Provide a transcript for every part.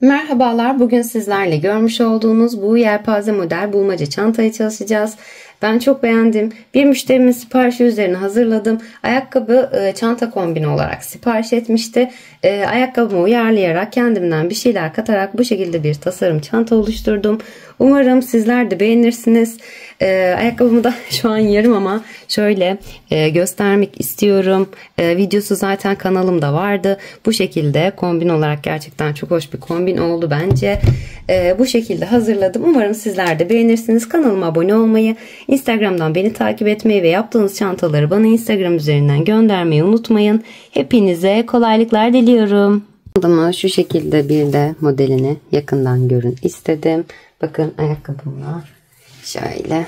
Merhabalar, bugün sizlerle görmüş olduğunuz bu yelpaze model bulmaca çantayı çalışacağız. Ben çok beğendim. Bir müşterimin siparişi üzerine hazırladım. Ayakkabı çanta kombini olarak sipariş etmişti. Ayakkabımı uyarlayarak kendimden bir şeyler katarak bu şekilde bir tasarım çanta oluşturdum. Umarım sizler de beğenirsiniz. Ayakkabımı da şu an yarım ama şöyle göstermek istiyorum. Videosu zaten kanalımda vardı. Bu şekilde kombin olarak gerçekten çok hoş bir kombin oldu bence. Bu şekilde hazırladım. Umarım sizler de beğenirsiniz. Kanalıma abone olmayı, Instagram'dan beni takip etmeyi ve yaptığınız çantaları bana Instagram üzerinden göndermeyi unutmayın. Hepinize kolaylıklar diliyorum. Ama şu şekilde bir de modelini yakından görün istedim. Bakın ayakkabımla şöyle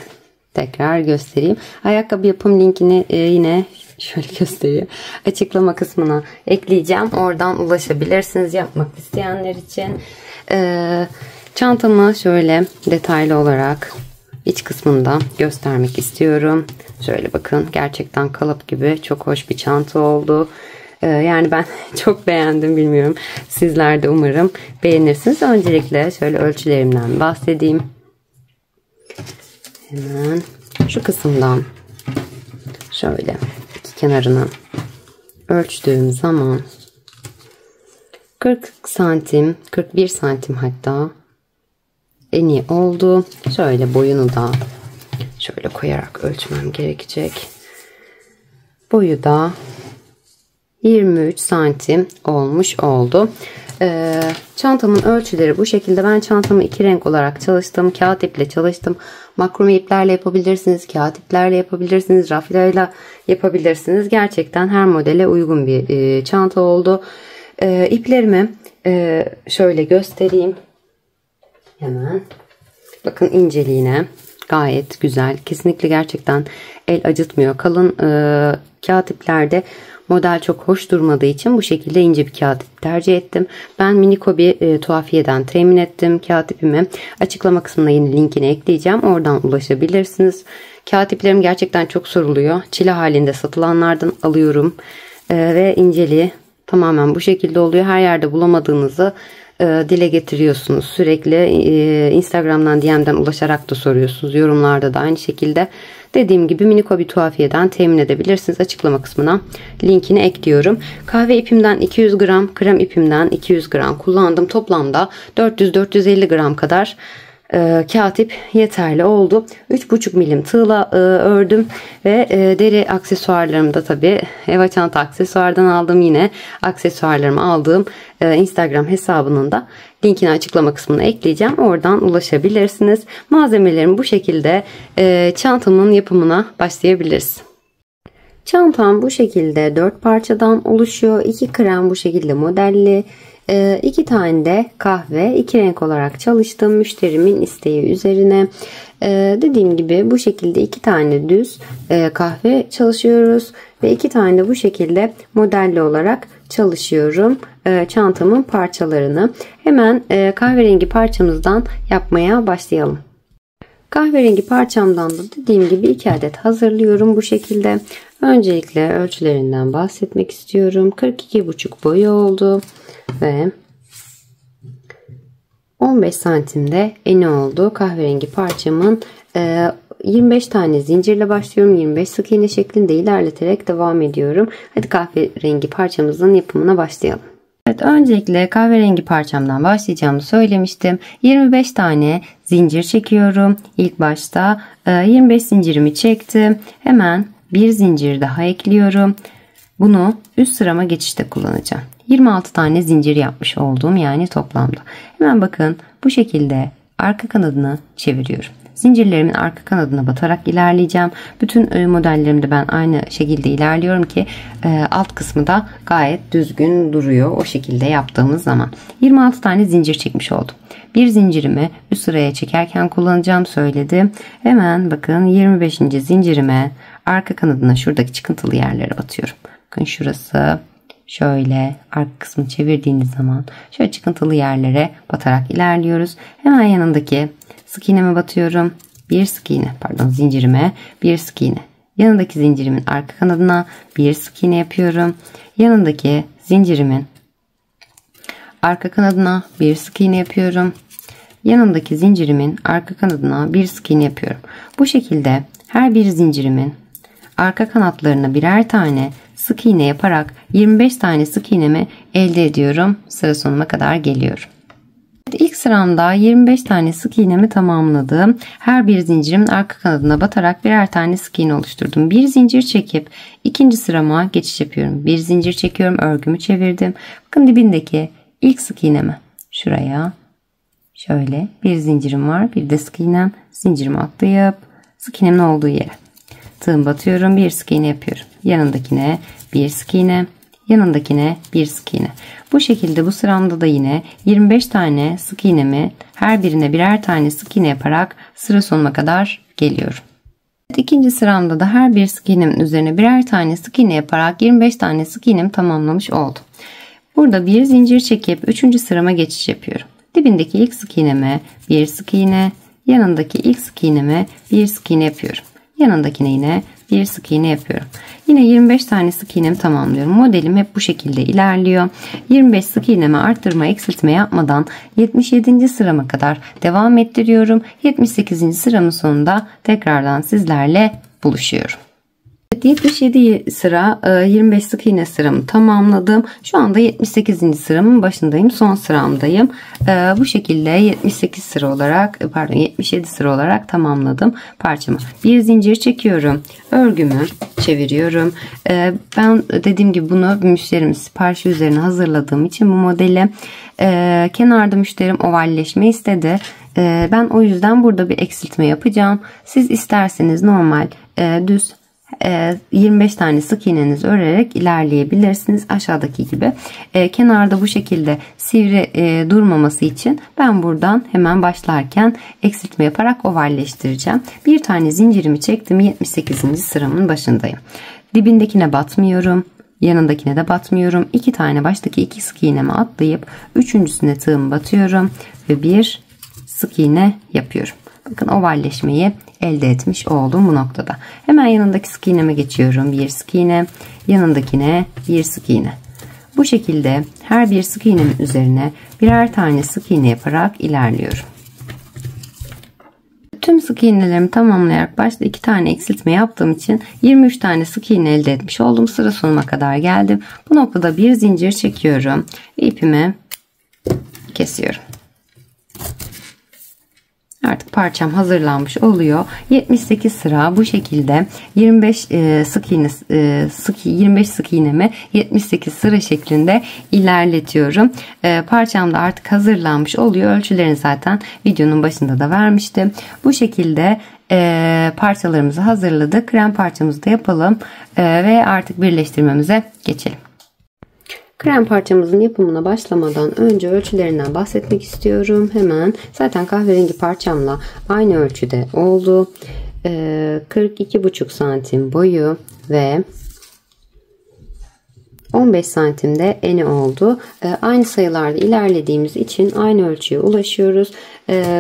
tekrar göstereyim. Ayakkabı yapım linkini yine şöyle gösteriyor. Açıklama kısmına ekleyeceğim. Oradan ulaşabilirsiniz yapmak isteyenler için. Çantamı şöyle detaylı olarak iç kısmında göstermek istiyorum. Şöyle bakın, gerçekten kalıp gibi çok hoş bir çanta oldu. Yani ben çok beğendim, bilmiyorum. Sizler de umarım beğenirsiniz. Öncelikle şöyle ölçülerimden bahsedeyim. Hemen şu kısımdan şöyle iki kenarını ölçtüğüm zaman 40 santim, 41 santim hatta eni oldu. Şöyle boyunu da şöyle koyarak ölçmem gerekecek. Boyu da 23 santim olmuş oldu. Çantamın ölçüleri bu şekilde. Ben çantamı iki renk olarak çalıştım. Kağıt iple çalıştım. Makrome iplerle yapabilirsiniz. Kağıt iplerle yapabilirsiniz. Raflayla yapabilirsiniz. Gerçekten her modele uygun bir çanta oldu. İplerimi şöyle göstereyim. Hemen. Bakın inceliğine. Gayet güzel. Kesinlikle gerçekten el acıtmıyor. Kalın kağıt iplerde model çok hoş durmadığı için bu şekilde ince bir kağıt ip tercih ettim. Ben Miniko bir tuhafiyeden temin ettim kağıt ipimi. Açıklama kısmına yine linkini ekleyeceğim. Oradan ulaşabilirsiniz. Kağıt iplerim gerçekten çok soruluyor. Çile halinde satılanlardan alıyorum. Ve inceliği tamamen bu şekilde oluyor. Her yerde bulamadığınızı dile getiriyorsunuz. Sürekli Instagram'dan DM'den ulaşarak da soruyorsunuz. Yorumlarda da aynı şekilde. Dediğim gibi Miniko bir tuhafiyeden temin edebilirsiniz. Açıklama kısmına linkini ekliyorum. Kahve ipimden 200 gram, krem ipimden 200 gram kullandım. Toplamda 400-450 gram kadar kağıt ip yeterli oldu. 3,5 milim tığla ördüm ve deri aksesuarlarımı da tabi Eva Çanta Aksesuar'dan aldım. Yine aksesuarlarımı aldığım Instagram hesabının da linkini açıklama kısmına ekleyeceğim. Oradan ulaşabilirsiniz. Malzemelerim bu şekilde. Çantamın yapımına başlayabiliriz. Çantam bu şekilde 4 parçadan oluşuyor. 2 krem bu şekilde modelli. 2 tane de kahve, 2 renk olarak çalıştım müşterimin isteği üzerine. Dediğim gibi bu şekilde 2 tane düz kahve çalışıyoruz ve 2 tane de bu şekilde modelli olarak çalışıyorum çantamın parçalarını. Hemen kahverengi parçamızdan yapmaya başlayalım. Kahverengi parçamdan da dediğim gibi 2 adet hazırlıyorum bu şekilde. Öncelikle ölçülerinden bahsetmek istiyorum. 42,5 boyu oldu ve 15 santimde eni oldu. Kahverengi parçamın 25 tane zincirle başlıyorum. 25 sık iğne şeklinde ilerleterek devam ediyorum. Hadi kahverengi parçamızın yapımına başlayalım. Evet, öncelikle kahverengi parçamdan başlayacağımı söylemiştim. 25 tane zincir çekiyorum. İlk başta 25 zincirimi çektim. Hemen bir zincir daha ekliyorum. Bunu üst sırama geçişte kullanacağım. 26 tane zincir yapmış olduğum, yani toplamda. Hemen bakın bu şekilde arka kanadını çeviriyorum. Zincirlerimin arka kanadına batarak ilerleyeceğim. Bütün modellerimde ben aynı şekilde ilerliyorum ki alt kısmı da gayet düzgün duruyor. O şekilde yaptığımız zaman 26 tane zincir çekmiş oldum. Bir zincirimi üst sıraya çekerken kullanacağım söyledim. Hemen bakın 25. zincirime arka kanadına şuradaki çıkıntılı yerlere batıyorum. Bakın şurası. Şöyle arka kısmını çevirdiğiniz zaman şöyle çıkıntılı yerlere batarak ilerliyoruz. Hemen yanındaki sık iğneme batıyorum. Bir sık iğne, zincirime bir sık iğne. Yanındaki zincirimin arka kanadına bir sık iğne yapıyorum. Yanındaki zincirimin arka kanadına bir sık iğne yapıyorum. Yanındaki zincirimin arka kanadına bir sık iğne yapıyorum. Bu şekilde her bir zincirimin arka kanatlarına birer tane sık iğne yaparak 25 tane sık iğnemi elde ediyorum. Sıra sonuna kadar geliyorum. İlk sıramda 25 tane sık iğnemi tamamladım. Her bir zincirimin arka kanadına batarak birer tane sık iğne oluşturdum. Bir zincir çekip ikinci sırama geçiş yapıyorum. Bir zincir çekiyorum, örgümü çevirdim. Bakın dibindeki ilk sık iğnemi şuraya şöyle bir zincirim var, bir de sık iğnem, zincirimi atlayıp sık iğnemin olduğu yere tığım batıyorum, bir sık iğne yapıyorum. Yanındakine bir sık iğne, yanındakine bir sık iğne. Bu şekilde bu sıramda da yine 25 tane sık iğnemi her birine birer tane sık iğne yaparak sıra sonuna kadar geliyorum. İkinci sıramda da her bir sık iğnemin üzerine birer tane sık iğne yaparak 25 tane sık iğnemi tamamlamış oldum. Burada bir zincir çekip 3. sırama geçiş yapıyorum. Dibindeki ilk sık iğneme bir sık iğne, yanındaki ilk sık iğneme bir sık iğne yapıyorum. Yanındakine yine bir sık iğne yapıyorum. Yine 25 tane sık iğnemi tamamlıyorum. Modelim hep bu şekilde ilerliyor. 25 sık iğnemi arttırma, eksiltme yapmadan 77. sırama kadar devam ettiriyorum. 78. sıramın sonunda tekrardan sizlerle buluşuyorum. 77 sıra 25 sık iğne sıramı tamamladım. Şu anda 78. sıramın başındayım. Son sıramdayım. Bu şekilde 78 sıra olarak 77 sıra olarak tamamladım parçamı. Bir zincir çekiyorum. Örgümü çeviriyorum. Ben dediğim gibi bunu müşterim siparişi üzerine hazırladığım için bu modeli kenarda müşterim ovalleşme istedi. Ben o yüzden burada bir eksiltme yapacağım. Siz isterseniz normal düz 25 tane sık iğnenizi örerek ilerleyebilirsiniz aşağıdaki gibi. Kenarda bu şekilde sivri durmaması için ben buradan hemen başlarken eksiltme yaparak ovalleştireceğim. Bir tane zincirimi çektim, 78. sıramın başındayım. Dibindekine batmıyorum, yanındakine de batmıyorum. 2 tane baştaki 2 sık iğnemi atlayıp üçüncüsüne tığımı batıyorum ve bir sık iğne yapıyorum. Bakın ovalleşmeyi elde etmiş oldum bu noktada. Hemen yanındaki sık iğneme geçiyorum. Bir sık iğne, yanındakine bir sık iğne. Bu şekilde her bir sık iğnemin üzerine birer tane sık iğne yaparak ilerliyorum. Tüm sık iğnelerimi tamamlayarak başta 2 tane eksiltme yaptığım için 23 tane sık iğne elde etmiş oldum. Sıra sonuna kadar geldim. Bu noktada bir zincir çekiyorum. İpimi kesiyorum. Artık parçam hazırlanmış oluyor. 78 sıra bu şekilde 25 sık iğnemi 78 sıra şeklinde ilerletiyorum. Parçam da artık hazırlanmış oluyor. Ölçülerini zaten videonun başında da vermiştim. Bu şekilde parçalarımızı hazırladık. Krem parçamızı da yapalım ve artık birleştirmemize geçelim. Krem parçamızın yapımına başlamadan önce ölçülerinden bahsetmek istiyorum. Hemen zaten kahverengi parçamla aynı ölçüde oldu. 42,5 santim boyu ve 15 santimde eni oldu. Aynı sayılarda ilerlediğimiz için aynı ölçüye ulaşıyoruz.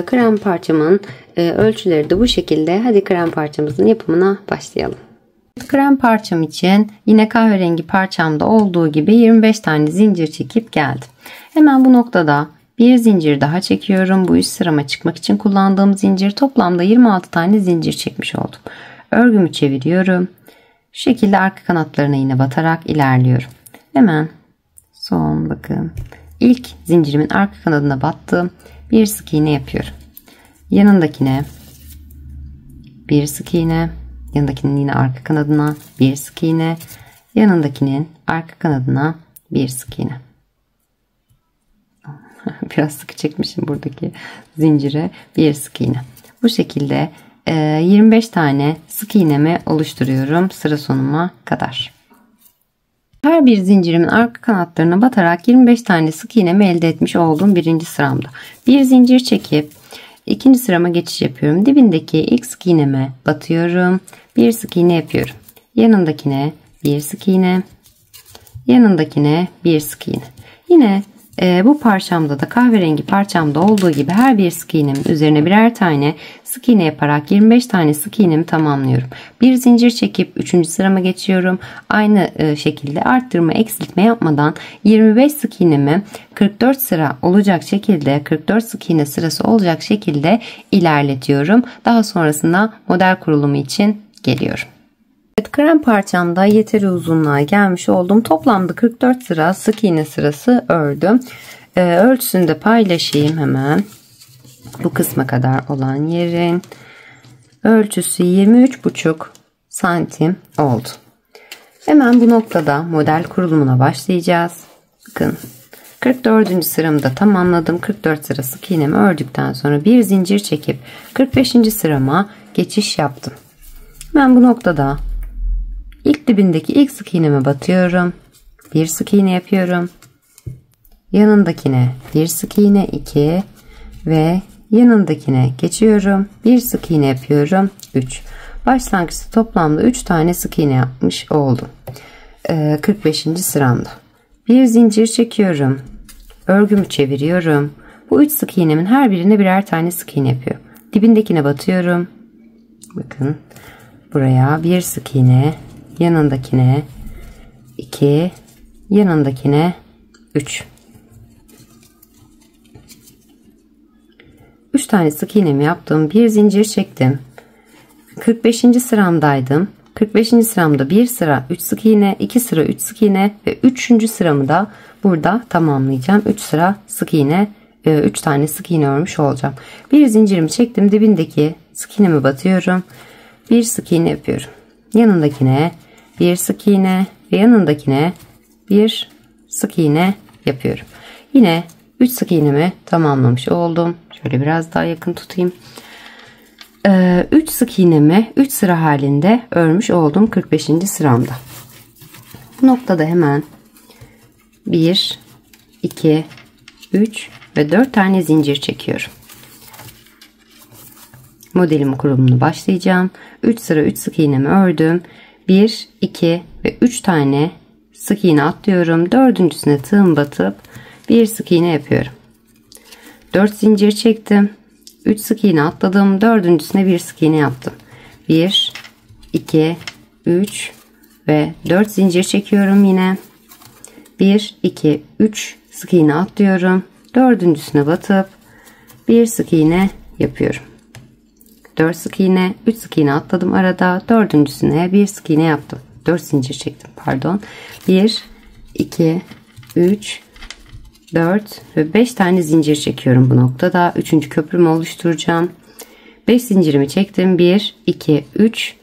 Krem parçamın ölçüleri de bu şekilde. Hadi krem parçamızın yapımına başlayalım. Krem parçam için yine kahverengi parçamda olduğu gibi 25 tane zincir çekip geldim. Hemen bu noktada bir zincir daha çekiyorum. Bu üst sırama çıkmak için kullandığım zincir, toplamda 26 tane zincir çekmiş oldum. Örgümü çeviriyorum. Şu şekilde arka kanatlarına yine batarak ilerliyorum. Hemen son bakın. İlk zincirimin arka kanadına battım. Bir sık iğne yapıyorum. Yanındakine bir sık iğne. Yanındakinin yine arka kanadına bir sık iğne, yanındakinin arka kanadına bir sık iğne. Biraz sıkı çekmişim buradaki zincire, bir sık iğne. Bu şekilde 25 tane sık iğnemi oluşturuyorum sıra sonuma kadar. Her bir zincirimin arka kanatlarına batarak 25 tane sık iğnemi elde etmiş olduğum birinci sıramda. Bir zincir çekip İkinci sırama geçiş yapıyorum. Dibindeki ilk sık iğneme batıyorum. Bir sık iğne yapıyorum. Yanındakine bir sık iğne. Yanındakine bir sık iğne. Yine Bu parçamda da kahverengi parçamda olduğu gibi her bir sık iğnemin üzerine birer tane sık iğne yaparak 25 tane sık iğnemi tamamlıyorum. Bir zincir çekip 3. sırama geçiyorum. Aynı şekilde arttırma eksiltme yapmadan 25 sık iğnemi 44 sıra olacak şekilde 44 sık iğne sırası olacak şekilde ilerletiyorum. Daha sonrasında model kurulumu için geliyorum. Evet, krem parçamda yeteri uzunluğa gelmiş oldum. Toplamda 44 sıra sık iğne sırası ördüm. Ölçüsünü de paylaşayım hemen. Bu kısma kadar olan yerin ölçüsü 23,5 santim oldu. Hemen bu noktada model kurulumuna başlayacağız. Bakın 44. sıramı da tamamladım. 44 sıra sık iğnemi ördükten sonra bir zincir çekip 45. sırama geçiş yaptım. Ben bu noktada İlk dibindeki ilk sık iğneme batıyorum. Bir sık iğne yapıyorum. Yanındakine bir sık iğne 2 ve yanındakine geçiyorum. Bir sık iğne yapıyorum 3. Başlangıçta toplamda 3 tane sık iğne yapmış oldum. 45. sıramda. Bir zincir çekiyorum. Örgümü çeviriyorum. Bu 3 sık iğnemin her birine birer tane sık iğne yapıyorum. Dibindekine batıyorum. Bakın buraya bir sık iğne, yanındakine 2, yanındakine 3. 3 tane sık iğnemi yaptım. Bir zincir çektim. 45. sıramdaydım. 45. sıramda bir sıra 3 sık iğne, 2 sıra 3 sık iğne ve 3. sıramı da burada tamamlayacağım. 3 sıra sık iğne, 3 tane sık iğne örmüş olacağım. Bir zincirimi çektim. Dibindeki sık iğnemi batıyorum. Bir sık iğne yapıyorum. Yanındakine bir sık iğne ve yanındakine bir sık iğne yapıyorum. Yine 3 sık iğnemi tamamlamış oldum. Şöyle biraz daha yakın tutayım. 3 sık iğnemi 3 sıra halinde örmüş oldum 45. sıramda. Bu noktada hemen 1, 2, 3 ve 4 tane zincir çekiyorum. Modelin kurulumunu başlayacağım. 3 sıra 3 sık iğnemi ördüm. 1, 2 ve 3 tane sık iğne atlıyorum. Dördüncüsüne tığım batıp bir sık iğne yapıyorum. 4 zincir çektim. 3 sık iğne atladım. Dördüncüsüne bir sık iğne yaptım. 1, 2, 3 ve 4 zincir çekiyorum yine. 1, 2, 3 sık iğne atlıyorum. Dördüncüsüne batıp bir sık iğne yapıyorum. 4 sık iğne, 3 sık iğne atladım arada. Dördüncüsüne bir sık iğne yaptım. 4 zincir çektim pardon. 1, 2, 3, 4 ve 5 tane zincir çekiyorum bu noktada. 3. köprümü oluşturacağım. 5 zincirimi çektim. 1, 2, 3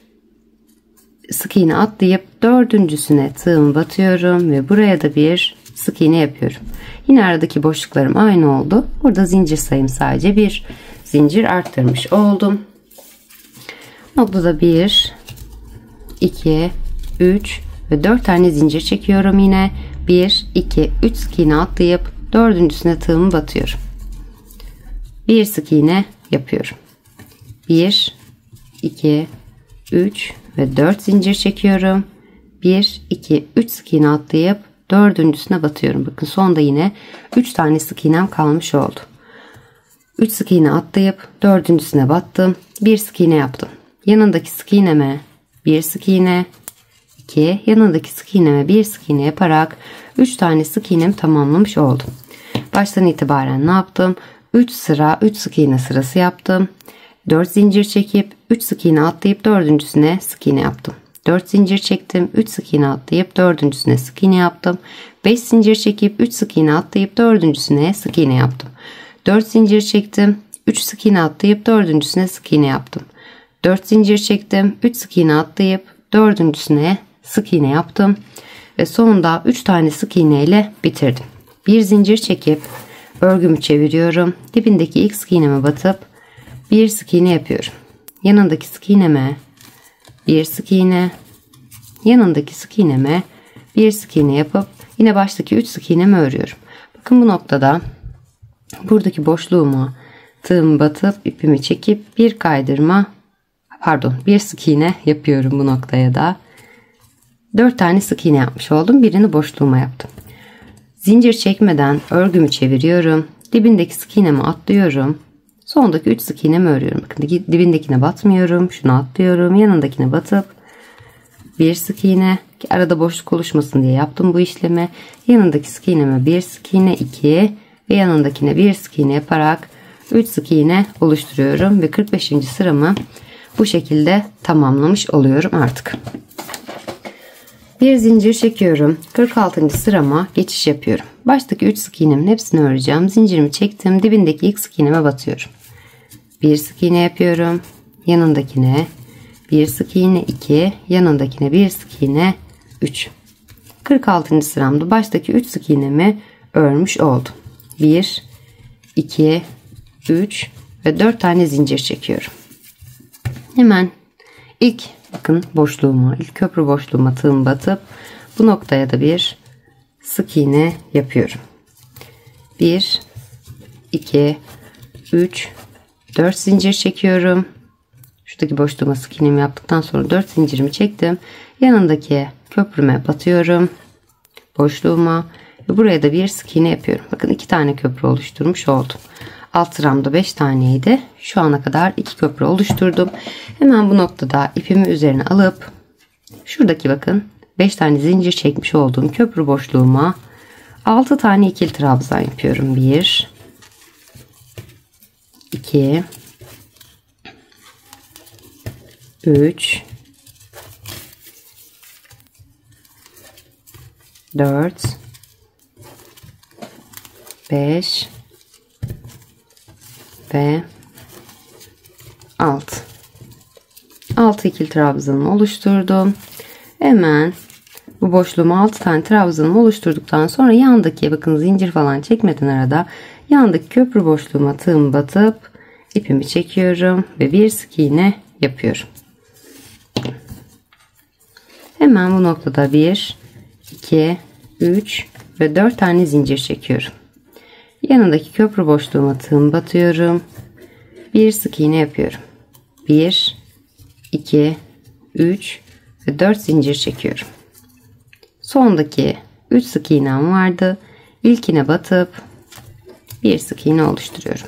sık iğne atlayıp dördüncüsüne tığımı batıyorum ve buraya da bir sık iğne yapıyorum. Yine aradaki boşluklarım aynı oldu. Burada zincir sayım sadece bir zincir arttırmış oldum. Noktada 1, 2, 3 ve 4 tane zincir çekiyorum yine. 1, 2, 3 sık iğne atlayıp dördüncüsüne tığımı batıyorum. Bir sık iğne yapıyorum. 1, 2, 3 ve 4 zincir çekiyorum. 1, 2, 3 sık iğne atlayıp dördüncüsüne batıyorum. Bakın sonda yine 3 tane sık iğnem kalmış oldu. 3 sık iğne atlayıp dördüncüsüne battım. Bir sık iğne yaptım. Yanındaki sık iğneme bir sık iğne, 2 yanındaki sık iğneme bir sık iğne yaparak 3 tane sık iğnemi tamamlamış oldum. Baştan itibaren ne yaptım? 3 sıra 3 sık iğne sırası yaptım. 4 zincir çekip 3 sık iğne atlayıp dördüncüsüne sık iğne yaptım. 4 zincir çektim, 3 sık iğne atlayıp dördüncüsüne sık iğne yaptım. 5 zincir çekip 3 sık iğne atlayıp dördüncüsüne sık iğne yaptım. 4 zincir çektim, 3 sık iğne atlayıp dördüncüsüne sık iğne yaptım. 4 zincir çektim, 3 sık iğne atlayıp dördüncüsüne sık iğne yaptım ve sonunda 3 tane sık iğne ile bitirdim. Bir zincir çekip örgümü çeviriyorum. Dibindeki ilk sık iğneme batıp bir sık iğne yapıyorum. Yanındaki sık iğneme bir sık iğne, yanındaki sık iğneme bir sık iğne yapıp yine baştaki 3 sık iğnemi örüyorum. Bakın bu noktada buradaki boşluğuma tığımı batıp ipimi çekip bir kaydırma, bir sık iğne yapıyorum bu noktaya da. 4 tane sık iğne yapmış oldum. Birini boşluğuma yaptım. Zincir çekmeden örgümü çeviriyorum. Dibindeki sık iğnemi atlıyorum. Sondaki 3 sık iğnemi örüyorum. Bakın dibindekine batmıyorum. Şunu atlıyorum. Yanındakine batıp bir sık iğne. Arada boşluk oluşmasın diye yaptım bu işlemi. Yanındaki sık iğneme bir sık iğne, 2 ve yanındakine bir sık iğne yaparak 3 sık iğne oluşturuyorum ve 45. sıramı bu şekilde tamamlamış oluyorum artık. Bir zincir çekiyorum. 46. sırama geçiş yapıyorum. Baştaki 3 sık iğnemin hepsini öreceğim. Zincirimi çektim. Dibindeki ilk sık iğneme batıyorum. Bir sık iğne yapıyorum. Yanındakine bir sık iğne, 2, yanındakine bir sık iğne, 3. 46. sıramda baştaki 3 sık iğnemi örmüş oldum. 1, 2, 3 ve 4 tane zincir çekiyorum. Hemen ilk bakın boşluğuma, ilk köprü boşluğuma tığım batıp bu noktaya da bir sık iğne yapıyorum. 1, 2, 3, 4 zincir çekiyorum. Şuradaki boşluğuma sık iğnemi yaptıktan sonra 4 zincirimi çektim. Yanındaki köprüme batıyorum. Boşluğuma ve buraya da bir sık iğne yapıyorum. Bakın 2 tane köprü oluşturmuş oldum. Alt sıramda 5 taneydi. Şu ana kadar 2 köprü oluşturdum. Hemen bu noktada ipimi üzerine alıp şuradaki bakın 5 tane zincir çekmiş olduğum köprü boşluğuma 6 tane ikili trabzan yapıyorum. 1, 2, 3, 4, 5 ve 6. 6 ikili trabzanımı oluşturdum. Hemen bu boşluğuma 6 tane trabzanımı oluşturduktan sonra yandaki bakın zincir falan çekmeden arada yandaki köprü boşluğuma tığım batıp ipimi çekiyorum ve bir sık iğne yapıyorum. Hemen bu noktada 1, 2, 3 ve 4 tane zincir çekiyorum. Yanındaki köprü boşluğuma tığım batıyorum. Bir sık iğne yapıyorum. 1, 2, 3 ve 4 zincir çekiyorum. Sondaki 3 sık iğnem vardı. İlkine batıp bir sık iğne oluşturuyorum.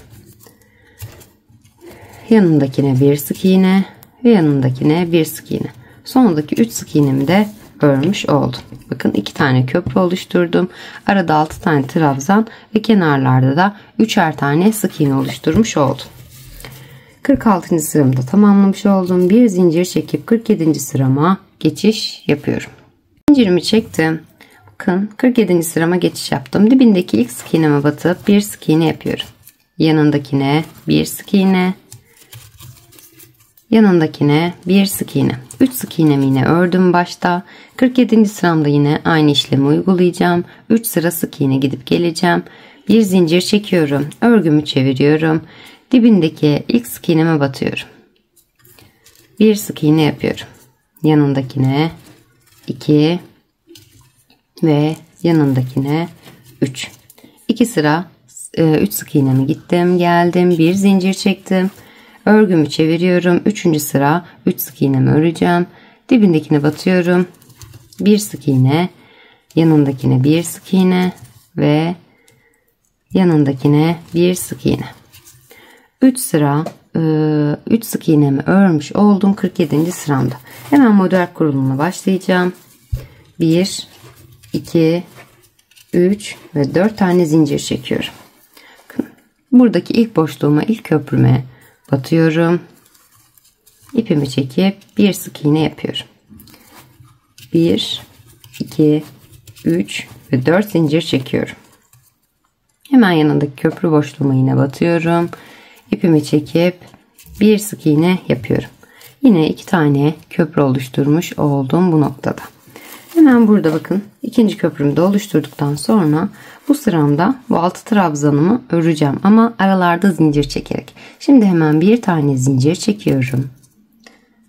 Yanındakine bir sık iğne ve yanındakine bir sık iğne. Sondaki 3 sık iğnemi de örmüş oldum. Bakın 2 tane köprü oluşturdum. Arada 6 tane trabzan ve kenarlarda da 3'er tane sık iğne oluşturmuş oldum. 46. sıramda tamamlamış oldum. Bir zincir çekip 47. sırama geçiş yapıyorum. Zincirimi çektim. Bakın 47. sırama geçiş yaptım. Dibindeki ilk sık iğneme batıp bir sık iğne yapıyorum. Yanındakine bir sık iğne. Yanındakine bir sık iğne. 3 sık iğnemi yine ördüm başta. 47. sıramda yine aynı işlemi uygulayacağım. 3 sıra sık iğne gidip geleceğim. Bir zincir çekiyorum. Örgümü çeviriyorum. Dibindeki ilk sık iğneme batıyorum. Bir sık iğne yapıyorum. Yanındakine 2 ve yanındakine 3. 2 sıra 3 sık iğnemi gittim geldim. Bir zincir çektim. Örgümü çeviriyorum. 3. sıra 3 sık iğnemi öreceğim. Dibindekine batıyorum. Bir sık iğne, yanındakine bir sık iğne ve yanındakine bir sık iğne. 3 sıra 3 sık iğnemi örmüş oldum 47. sıramda. Hemen model kurulumuna başlayacağım. 1, 2, 3 ve 4 tane zincir çekiyorum. Buradaki ilk boşluğuma, ilk köprüme batıyorum. İpimi çekip bir sık iğne yapıyorum. 1, 2, 3 ve 4 zincir çekiyorum. Hemen yanındaki köprü boşluğuma yine batıyorum. İpimi çekip bir sık iğne yapıyorum. Yine 2 tane köprü oluşturmuş oldum bu noktada. Hemen burada bakın ikinci köprümü de oluşturduktan sonra bu sıramda bu 6 trabzanımı öreceğim ama aralarda zincir çekerek. Şimdi hemen bir tane zincir çekiyorum.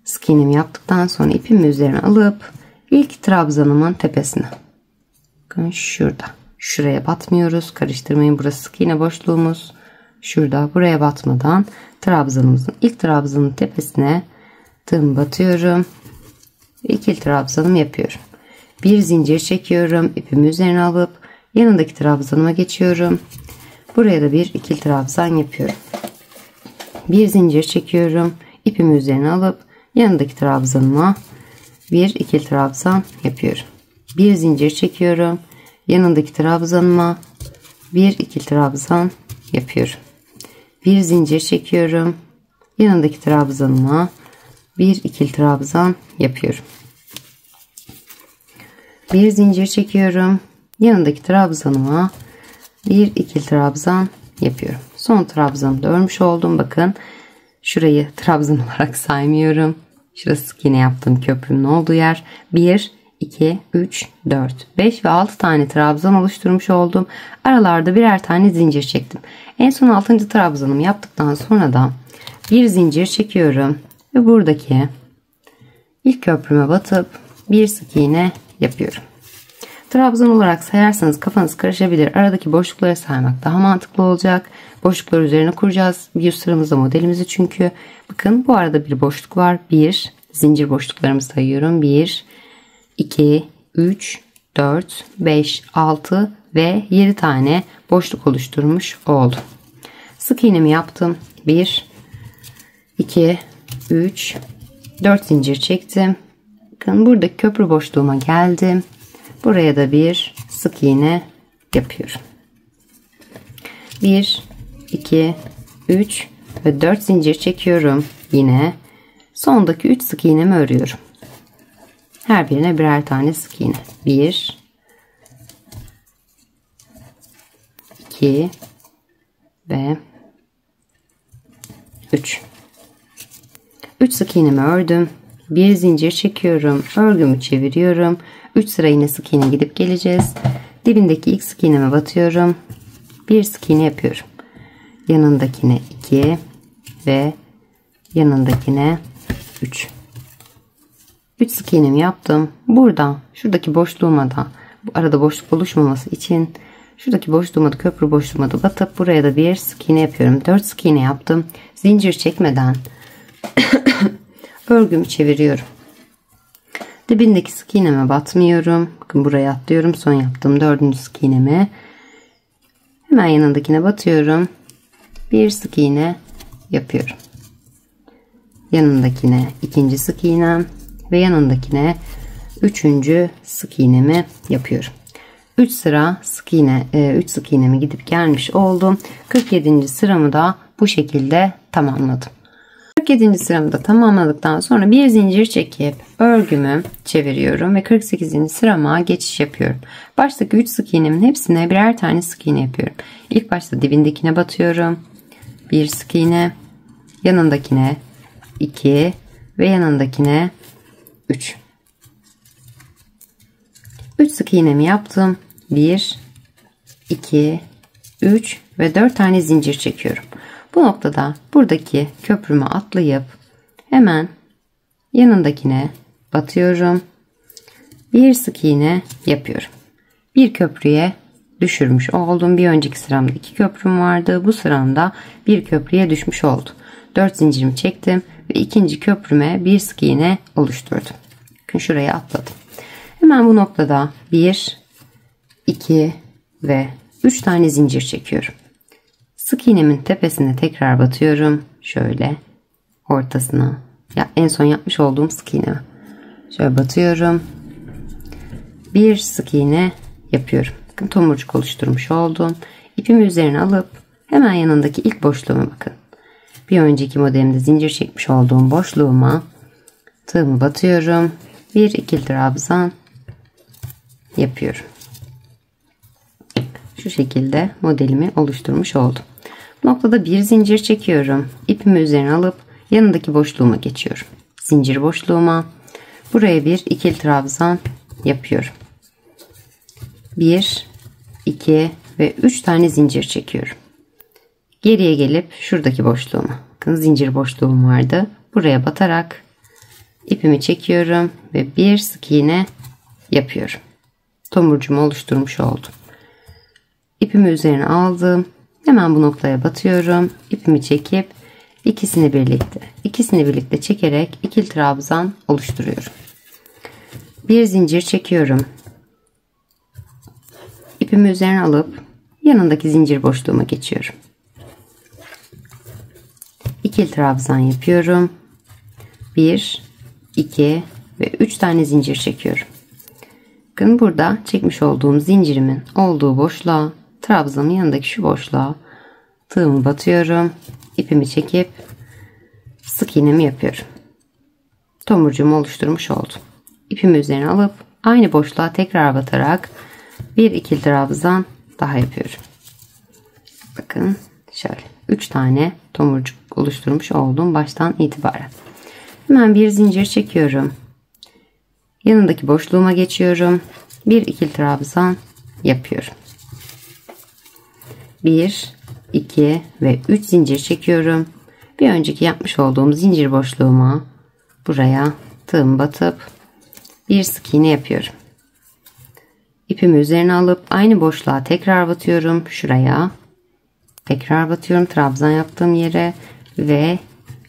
Sık iğnemi yaptıktan sonra ipimi üzerine alıp ilk trabzanımın tepesine. Bakın şurada. Şuraya batmıyoruz. Karıştırmayın. Burası sık iğne boşluğumuz. Şurada buraya batmadan trabzanımızın ilk trabzanın tepesine tığım batıyorum. İkili trabzanımı yapıyorum. Bir zincir çekiyorum. İpimi üzerine alıp Yanındaki trabzanıma geçiyorum. Buraya da bir ikili trabzan yapıyorum. Bir zincir çekiyorum. İpimi üzerine alıp yanındaki trabzanıma bir ikili trabzan yapıyorum. Bir zincir çekiyorum. Yanındaki trabzanıma bir ikili trabzan yapıyorum. Bir zincir çekiyorum. Yanındaki trabzanıma bir ikili trabzan yapıyorum. Bir zincir çekiyorum. Yanındaki trabzanıma bir ikili trabzan yapıyorum. Son trabzanı da örmüş oldum. Bakın şurayı trabzan olarak saymıyorum. Şurası yine yaptığım köprünün olduğu yer. 1, 2, 3, 4, 5 ve 6 tane trabzan oluşturmuş oldum. Aralarda birer tane zincir çektim. En son 6. trabzanımı yaptıktan sonra da bir zincir çekiyorum. Ve buradaki ilk köprüme batıp bir sık iğne yapıyorum. Trabzan olarak sayarsanız kafanız karışabilir. Aradaki boşlukları saymak daha mantıklı olacak. Boşluklar üzerine kuracağız. Bir yüz sıramızda modelimizi çünkü. Bakın bu arada bir boşluk var. 1 zincir boşluklarımı sayıyorum. 1, 2, 3, 4, 5, 6 ve 7 tane boşluk oluşturmuş oldum. Sık iğnemi yaptım. 1, 2, 3, 4 zincir çektim. Bakın buradaki köprü boşluğuma geldim. Buraya da bir sık iğne yapıyorum. 1, 2, 3 ve 4 zincir çekiyorum. Yine sondaki 3 sık iğnemi örüyorum. Her birine birer tane sık iğne. 1, 2 ve 3. 3 sık iğnemi ördüm. Bir zincir çekiyorum. Örgümü çeviriyorum. 3 sıra yine sık iğne gidip geleceğiz. Dibindeki ilk sık iğneme batıyorum. Bir sık iğne yapıyorum. Yanındakine 2 ve yanındakine 3. 3 sık iğnemi yaptım. Burada şuradaki boşluğuma da bu arada boşluk oluşmaması için şuradaki boşluğuma da köprü boşluğuma da batıp buraya da bir sık iğne yapıyorum. 4 sık iğne yaptım. Zincir çekmeden örgümü çeviriyorum. Dibindeki sık iğneme batmıyorum. Bakın buraya atlıyorum. Son yaptığım 4. sık iğnemi hemen yanındakine batıyorum. Bir sık iğne yapıyorum. Yanındakine 2. sık iğnem ve yanındakine 3. sık iğnemi yapıyorum. 3 sıra sık iğne 3 sık iğnemi gidip gelmiş oldum. 47. sıramı da bu şekilde tamamladım. 47. sıramı da tamamladıktan sonra bir zincir çekip örgümü çeviriyorum ve 48. sırama geçiş yapıyorum. Baştaki 3 sık iğnemin hepsine birer tane sık iğne yapıyorum. İlk başta dibindekine batıyorum. Bir sık iğne, yanındakine 2 ve yanındakine 3. 3 sık iğnemi yaptım. 1, 2, 3 ve 4 tane zincir çekiyorum. Bu noktada buradaki köprümü atlayıp hemen yanındakine batıyorum. Bir sık iğne yapıyorum. Bir köprüye düşürmüş oldum. Bir önceki sıramda 2 köprüm vardı. Bu sıramda bir köprüye düşmüş oldu. 4 zincirimi çektim ve ikinci köprüme bir sık iğne oluşturdum. Bakın şuraya atladım. Hemen bu noktada 1, 2 ve 3 tane zincir çekiyorum. Sık iğnemin tepesine tekrar batıyorum. Şöyle ortasına. Ya en son yapmış olduğum sık iğne. Şöyle batıyorum. Bir sık iğne yapıyorum. Bakın tomurcuk oluşturmuş oldum. İpimi üzerine alıp hemen yanındaki ilk boşluğuma bakın. Bir önceki modelimde zincir çekmiş olduğum boşluğuma tığımı batıyorum. Bir ikili trabzan yapıyorum. Şu şekilde modelimi oluşturmuş oldum. Bu noktada bir zincir çekiyorum. İpimi üzerine alıp yanındaki boşluğuma geçiyorum. Zincir boşluğuma buraya bir ikili trabzan yapıyorum. 1, 2 ve 3 tane zincir çekiyorum. Geriye gelip şuradaki boşluğuma. Bakın zincir boşluğum vardı. Buraya batarak ipimi çekiyorum ve bir sık iğne yapıyorum. Tomurcuğumu oluşturmuş oldum. İpimi üzerine aldım. Hemen bu noktaya batıyorum. İpimi çekip ikisini birlikte çekerek ikili trabzan oluşturuyorum. Bir zincir çekiyorum. İpimi üzerine alıp yanındaki zincir boşluğuma geçiyorum. İkili trabzan yapıyorum. 1, 2 ve 3 tane zincir çekiyorum. Bakın burada çekmiş olduğum zincirimin olduğu boşluğa, trabzanın yanındaki şu boşluğa tığımı batıyorum. İpimi çekip sık iğnemi yapıyorum. Tomurcuğumu oluşturmuş oldum. İpimi üzerine alıp aynı boşluğa tekrar batarak bir ikili trabzan daha yapıyorum. Bakın şöyle 3 tane tomurcuk oluşturmuş oldum baştan itibaren. Hemen bir zincir çekiyorum. Yanındaki boşluğuma geçiyorum. Bir ikili trabzan yapıyorum. 1, 2 ve 3 zincir çekiyorum. Bir önceki yapmış olduğum zincir boşluğuma buraya tığımı batıp bir sık iğne yapıyorum. İpimi üzerine alıp aynı boşluğa tekrar batıyorum. Şuraya tekrar batıyorum trabzan yaptığım yere ve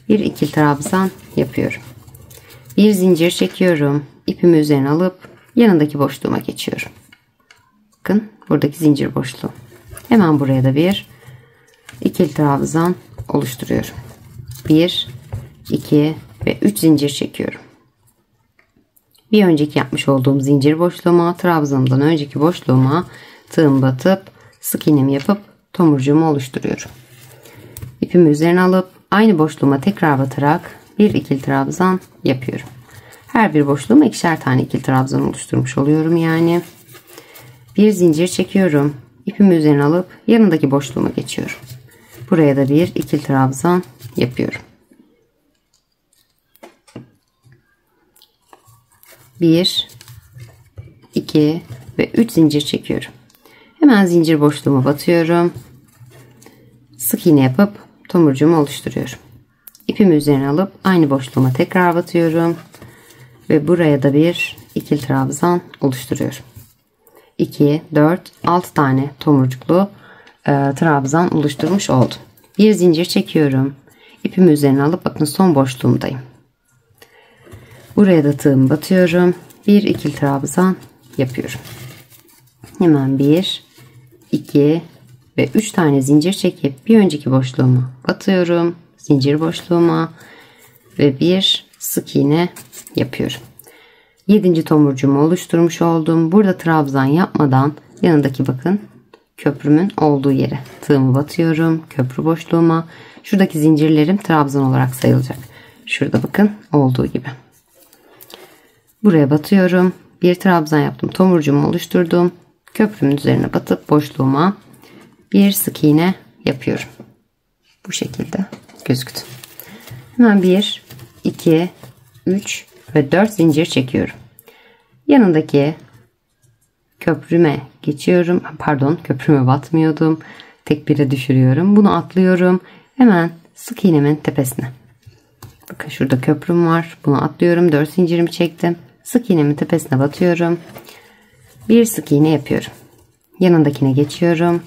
bir ikili trabzan yapıyorum. Bir zincir çekiyorum. İpimi üzerine alıp yanındaki boşluğuma geçiyorum. Bakın buradaki zincir boşluğu. Hemen buraya da bir ikili trabzan oluşturuyorum. 1, 2 ve 3 zincir çekiyorum. Bir önceki yapmış olduğum zincir boşluğuma, trabzanımdan önceki boşluğuma tığım batıp sık iğnemi yapıp tomurcuğumu oluşturuyorum. İpimi üzerine alıp aynı boşluğuma tekrar batarak bir ikili trabzan yapıyorum. Her bir boşluğuma ikişer tane ikili trabzan oluşturmuş oluyorum yani. Bir zincir çekiyorum. İpimi üzerine alıp yanındaki boşluğuma geçiyorum. Buraya da bir ikili trabzan yapıyorum. 1, 2 ve 3 zincir çekiyorum. Hemen zincir boşluğuma batıyorum. Sık iğne yapıp tomurcuğumu oluşturuyorum. İpimi üzerine alıp aynı boşluğuma tekrar batıyorum. Ve buraya da bir ikili trabzan oluşturuyorum. 2, 4, 6 tane tomurcuklu trabzan oluşturmuş oldum. Bir zincir çekiyorum. İpimi üzerine alıp bakın son boşluğumdayım. Buraya da tığımı batıyorum. Bir ikili trabzan yapıyorum. Hemen 1, 2 ve 3 tane zincir çekip bir önceki boşluğuma batıyorum. Zincir boşluğuma ve bir sık iğne yapıyorum. 7. tomurcuğumu oluşturmuş oldum. Burada trabzan yapmadan yanındaki bakın köprümün olduğu yere tığımı batıyorum. Köprü boşluğuma. Şuradaki zincirlerim trabzan olarak sayılacak. Şurada bakın olduğu gibi. Buraya batıyorum. Bir trabzan yaptım. Tomurcuğumu oluşturdum. Köprümün üzerine batıp boşluğuma bir sık iğne yapıyorum. Bu şekilde gözüktü. Hemen 1, 2, 3 ve 4 zincir çekiyorum. Yanındaki köprüme geçiyorum. Pardon, köprüme batmıyordum. Tek bire düşürüyorum. Bunu atlıyorum. Hemen sık iğnemin tepesine. Bakın şurada köprüm var. Bunu atlıyorum. 4 zincirimi çektim. Sık iğnemin tepesine batıyorum. Bir sık iğne yapıyorum. Yanındakine geçiyorum.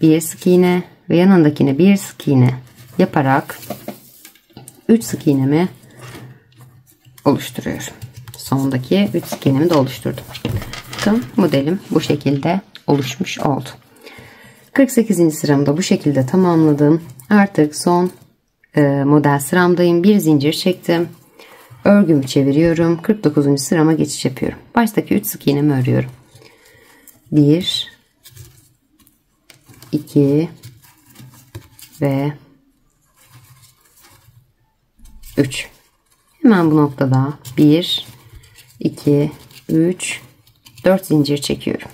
Bir sık iğne ve yanındakine bir sık iğne yaparak 3 sık iğnemi oluşturuyorum. Sondaki 3 sık iğnemi de oluşturdum. Bakın modelim bu şekilde oluşmuş oldu. 48. sıramda bu şekilde tamamladım. Artık son model sıramdayım. Bir zincir çektim. Örgümü çeviriyorum. 49. sırama geçiş yapıyorum. Baştaki 3 sık iğnemi örüyorum. 1, 2 ve 3. Hemen bu noktada 1, 2, 3, 4 zincir çekiyorum.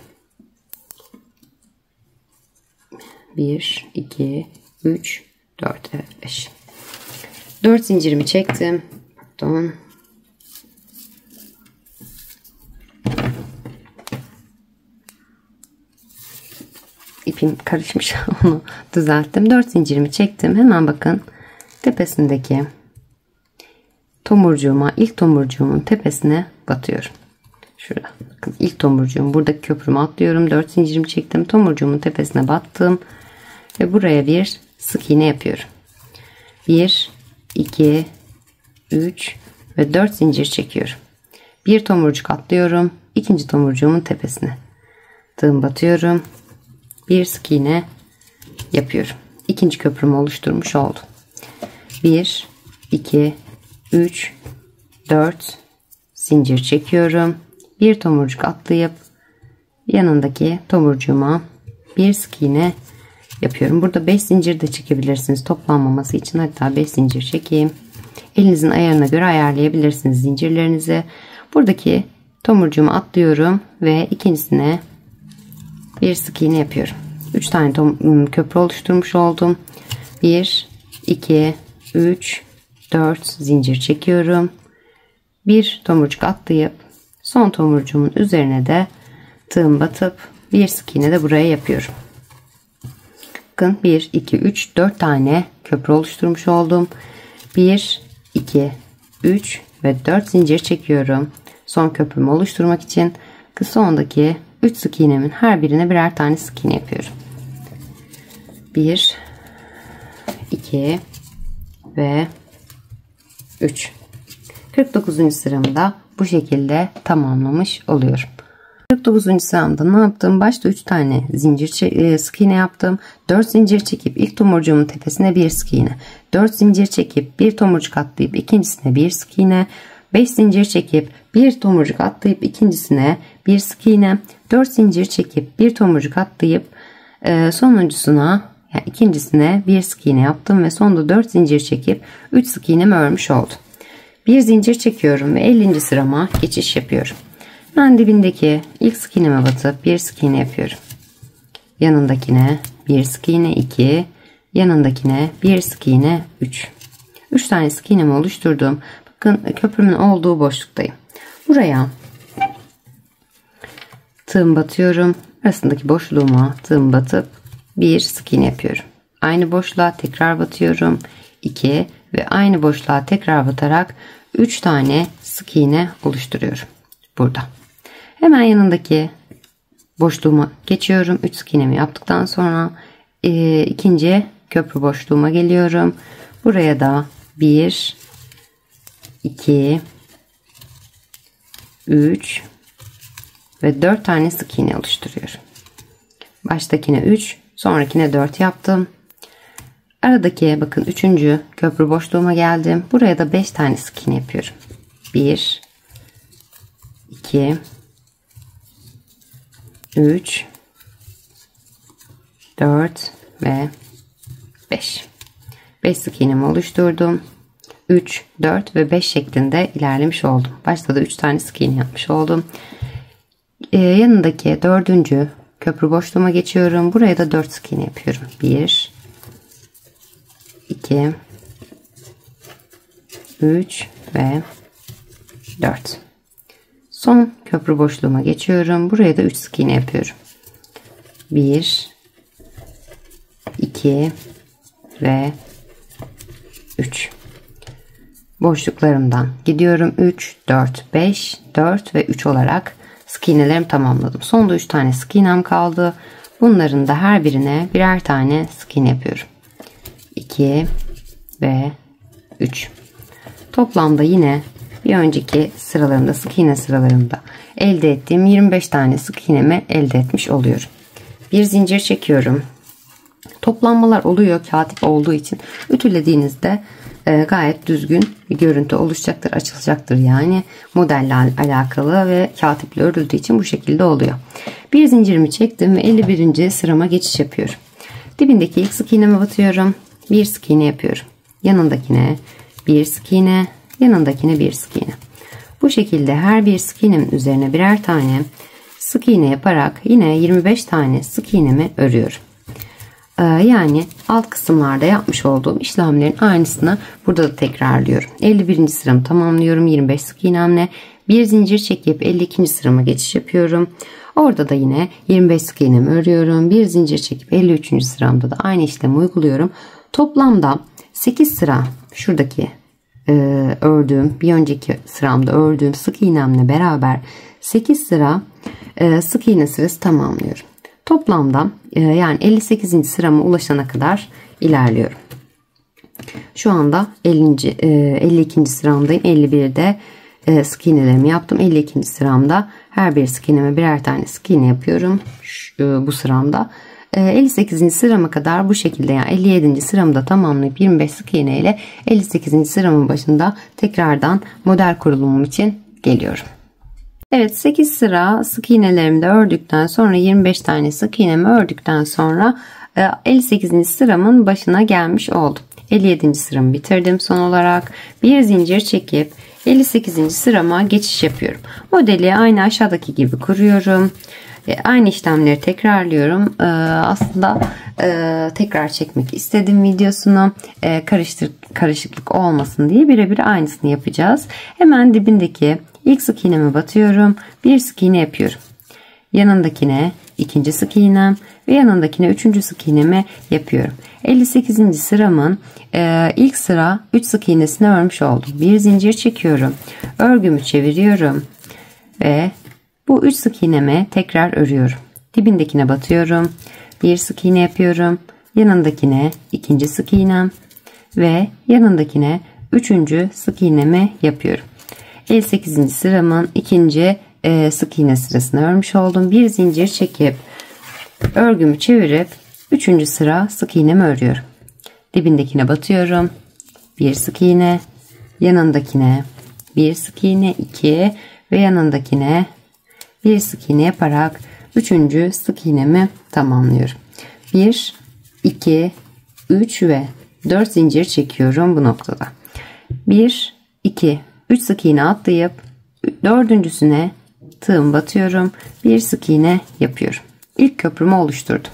1, 2, 3, 4, evet 5. 4 zincirimi çektim. Pardon. İpim karışmış, onu düzelttim. 4 zincirimi çektim. Hemen bakın tepesindeki tomurcuğuma, ilk tomurcuğumun tepesine batıyorum. Şurada. Bakın ilk tomurcuğum, buradaki köprümü atlıyorum. 4 zincirimi çektim. Tomurcuğumun tepesine battım. Ve buraya bir sık iğne yapıyorum. 1, 2, 3 ve 4 zincir çekiyorum. Bir tomurcuk atlıyorum. İkinci tomurcuğumun tepesine. tığım batıyorum. Bir sık iğne yapıyorum. İkinci köprümü oluşturmuş oldum. 1 2 3 4 zincir çekiyorum. Bir tomurcuk atlayıp yanındaki tomurcuğuma bir sık iğne yapıyorum. Burada 5 zincir de çekebilirsiniz toplanmaması için. Hatta 5 zincir çekeyim. Elinizin ayarına göre ayarlayabilirsiniz zincirlerinizi. Buradaki tomurcuğumu atlıyorum ve ikincisine bir sık iğne yapıyorum. 3 tane köprü oluşturmuş oldum. 1 2 3 4 zincir çekiyorum. Bir tomurcuk atlayıp son tomurcuğumun üzerine de tığım batıp bir sık iğne de buraya yapıyorum. Bakın 1 2 3 4 tane köprü oluşturmuş oldum. 1 2 3 ve 4 zincir çekiyorum. Son köprümü oluşturmak için sondaki 3 sık iğnemin her birine birer tane sık iğne yapıyorum. 1 2 ve 3. 49. sıramda bu şekilde tamamlamış oluyorum. 49. sıramda ne yaptım? Başta 3 tane zincir sık iğne yaptım. 4 zincir çekip ilk tomurcuğumun tepesine bir sık iğne. 4 zincir çekip bir tomurcuk atlayıp ikincisine bir sık iğne. 5 zincir çekip bir tomurcuk atlayıp ikincisine bir sık iğne. 4 zincir çekip bir tomurcuk atlayıp sonuncusuna yani ikincisine bir sık iğne yaptım ve sonunda 4 zincir çekip 3 sık iğnemi örmüş oldum. Bir zincir çekiyorum ve 50. sırama geçiş yapıyorum. Ben dibindeki ilk sık iğneme batıp bir sık iğne yapıyorum. Yanındakine bir sık iğne 2, yanındakine bir sık iğne 3. 3 tane sık iğnemi oluşturdum. Bakın köprümün olduğu boşluktayım. Buraya tığım batıyorum. Arasındaki boşluğuma tığım batıp bir sık iğne yapıyorum. Aynı boşluğa tekrar batıyorum. 2 ve aynı boşluğa tekrar batarak 3 tane sık iğne oluşturuyorum. Burada. Hemen yanındaki boşluğuma geçiyorum. 3 sık iğnemi yaptıktan sonra ikinci köprü boşluğuma geliyorum. Buraya da 1 2 3 ve 4 tane sık iğne oluşturuyorum. Baştakine 3, sonrakine 4 yaptım. Aradaki bakın 3. köprü boşluğuma geldim. Buraya da 5 tane sık iğne yapıyorum. 1 2 3 4 ve 5. 5 sık iğnemi oluşturdum. 3, 4 ve 5 şeklinde ilerlemiş oldum. Başta da 3 tane sık iğne yapmış oldum. Yanındaki 4. köprü boşluğuma geçiyorum. Buraya da 4 sık iğne yapıyorum. 1 2 3 ve 4. Son köprü boşluğuma geçiyorum. Buraya da 3 sık iğne yapıyorum. 1 2 ve 3. Boşluklarımdan gidiyorum. 3 4 5 4 ve 3 olarak sık iğnelerimi tamamladım. Sonda 3 tane sık iğnem kaldı. Bunların da her birine birer tane sık iğne yapıyorum. 2 ve 3. Toplamda yine bir önceki sıralarımda sık iğne sıralarımda elde ettiğim 25 tane sık iğnemi elde etmiş oluyorum. Bir zincir çekiyorum. Toplanmalar oluyor katip olduğu için. Ütülediğinizde gayet düzgün bir görüntü oluşacaktır, açılacaktır yani. Modelle alakalı ve katiple örüldüğü için bu şekilde oluyor. Bir zincirimi çektim ve 51. sırama geçiş yapıyorum. Dibindeki ilk sık iğneme batıyorum. Bir sık iğne yapıyorum. Yanındakine bir sık iğne, yanındakine bir sık iğne. Bu şekilde her bir sık iğnemin üzerine birer tane sık iğne yaparak yine 25 tane sık iğnemi örüyorum. Yani alt kısımlarda yapmış olduğum işlemlerin aynısını burada da tekrarlıyorum. 51. sıramı tamamlıyorum 25 sık iğnemle. Bir zincir çekip 52. sırama geçiş yapıyorum. Orada da yine 25 sık iğnemi örüyorum. Bir zincir çekip 53. sıramda da aynı işlemi uyguluyorum. Toplamda 8 sıra şuradaki ördüğüm, bir önceki sıramda ördüğüm sık iğnemle beraber 8 sıra sık iğne sırası tamamlıyorum. Toplamda yani 58. sırama ulaşana kadar ilerliyorum. Şu anda 52. sıramdayım. 51'de sık iğnelerimi yaptım. 52. sıramda Her bir sık iğneme birer tane sık iğne yapıyorum bu sıramda. 58. sırama kadar bu şekilde, yani 57. sıramı tamamlayıp 25 sık iğne ile 58. sıramın başında tekrardan model kurulumum için geliyorum. Evet, 8 sıra sık iğnelerimi de ördükten sonra 25 tane sık iğnemi ördükten sonra 58. sıramın başına gelmiş oldum. 57. sıramı bitirdim. Son olarak bir zincir çekip 58. sırama geçiş yapıyorum. Modeli aynı aşağıdaki gibi kuruyorum. Aynı işlemleri tekrarlıyorum. Aslında tekrar çekmek istedim videosunu. Karışıklık olmasın diye birebir aynısını yapacağız. Hemen dibindeki ilk sık iğneme batıyorum. Bir sık iğne yapıyorum. Yanındakine ikinci sık iğnem ve yanındakine üçüncü sık iğnemi yapıyorum. 58. sıramın ilk sıra 3 sık iğnesini örmüş oldum. Bir zincir çekiyorum. Örgümü çeviriyorum ve bu 3 sık iğnemi tekrar örüyorum. Dibindekine batıyorum. Bir sık iğne yapıyorum. Yanındakine ikinci sık iğnem ve yanındakine üçüncü sık iğnemi yapıyorum. 58. sıramın ikinci sık iğne sırasını örmüş oldum. Bir zincir çekip örgümü çevirip 3. sıra sık iğnemi örüyorum. Dibindekine batıyorum. Bir sık iğne, yanındakine bir sık iğne, 2 ve yanındakine bir sık iğne yaparak 3. sık iğnemi tamamlıyorum. 1, 2, 3 ve 4 zincir çekiyorum bu noktada. 1, 2, 3 sık iğne atlayıp dördüncüsüne tığım batıyorum. Bir sık iğne yapıyorum. İlk köprümü oluşturdum.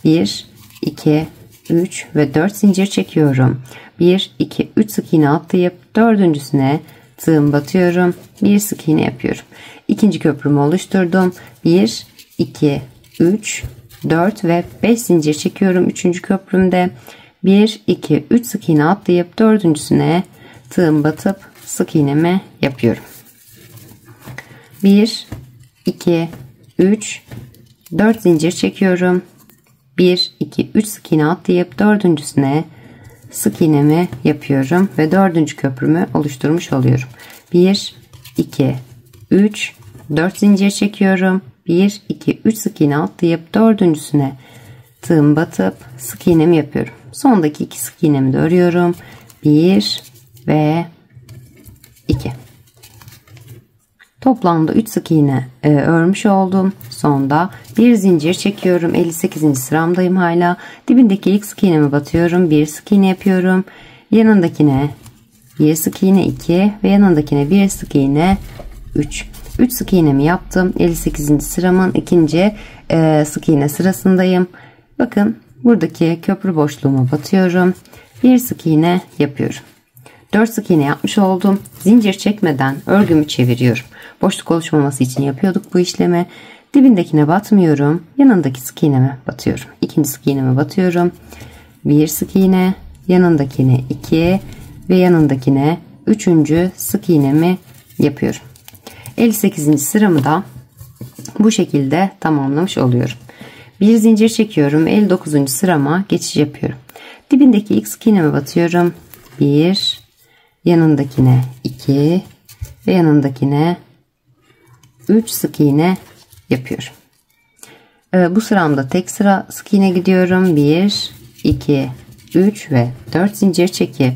1, 2, 3 ve 4 zincir çekiyorum. 1, 2, 3 sık iğne atlayıp dördüncüsüne tığım batıyorum. Bir sık iğne yapıyorum. İkinci köprümü oluşturdum. 1, 2, 3, 4 ve 5 zincir çekiyorum. Üçüncü köprümde 1, 2, 3 sık iğne atlayıp dördüncüsüne tığım batıp sık iğnemi yapıyorum. 1, 2, 3, 4 zincir çekiyorum. 1, 2, 3 sık iğne atlayıp dördüncüsüne sık iğnemi yapıyorum ve dördüncü köprümü oluşturmuş oluyorum. 1, 2, 3, 4 zincir çekiyorum. 1, 2, 3 sık iğne atlayıp dördüncüsüne tığım batıp sık iğnemi yapıyorum. Sondaki 2 sık iğnemi de örüyorum. 1 ve 2. Toplamda 3 sık iğne örmüş oldum. Sonda bir zincir çekiyorum. 58. sıramdayım hala. Dibindeki ilk sık iğnemi batıyorum. Bir sık iğne yapıyorum. Yanındakine bir sık iğne 2 ve yanındakine bir sık iğne 3. 3 sık iğnemi yaptım. 58. sıramın ikinci sık iğne sırasındayım. Bakın buradaki köprü boşluğuma batıyorum. Bir sık iğne yapıyorum. 4 sık iğne yapmış oldum. Zincir çekmeden örgümü çeviriyorum. Boşluk oluşmaması için yapıyorduk bu işlemi. Dibindekine batmıyorum. Yanındaki sık iğneme batıyorum. İkinci sık iğneme batıyorum. Bir sık iğne, yanındakine 2 ve yanındakine 3. sık iğnemi yapıyorum. 58. sıramı da bu şekilde tamamlamış oluyorum. Bir zincir çekiyorum. 59. sırama geçiş yapıyorum. Dibindeki ilk sık iğneme batıyorum. 1, yanındakine 2 ve yanındakine 3 sık iğne yapıyorum. Bu sıramda tek sıra sık iğne gidiyorum. 1, 2, 3 ve 4 zincir çekip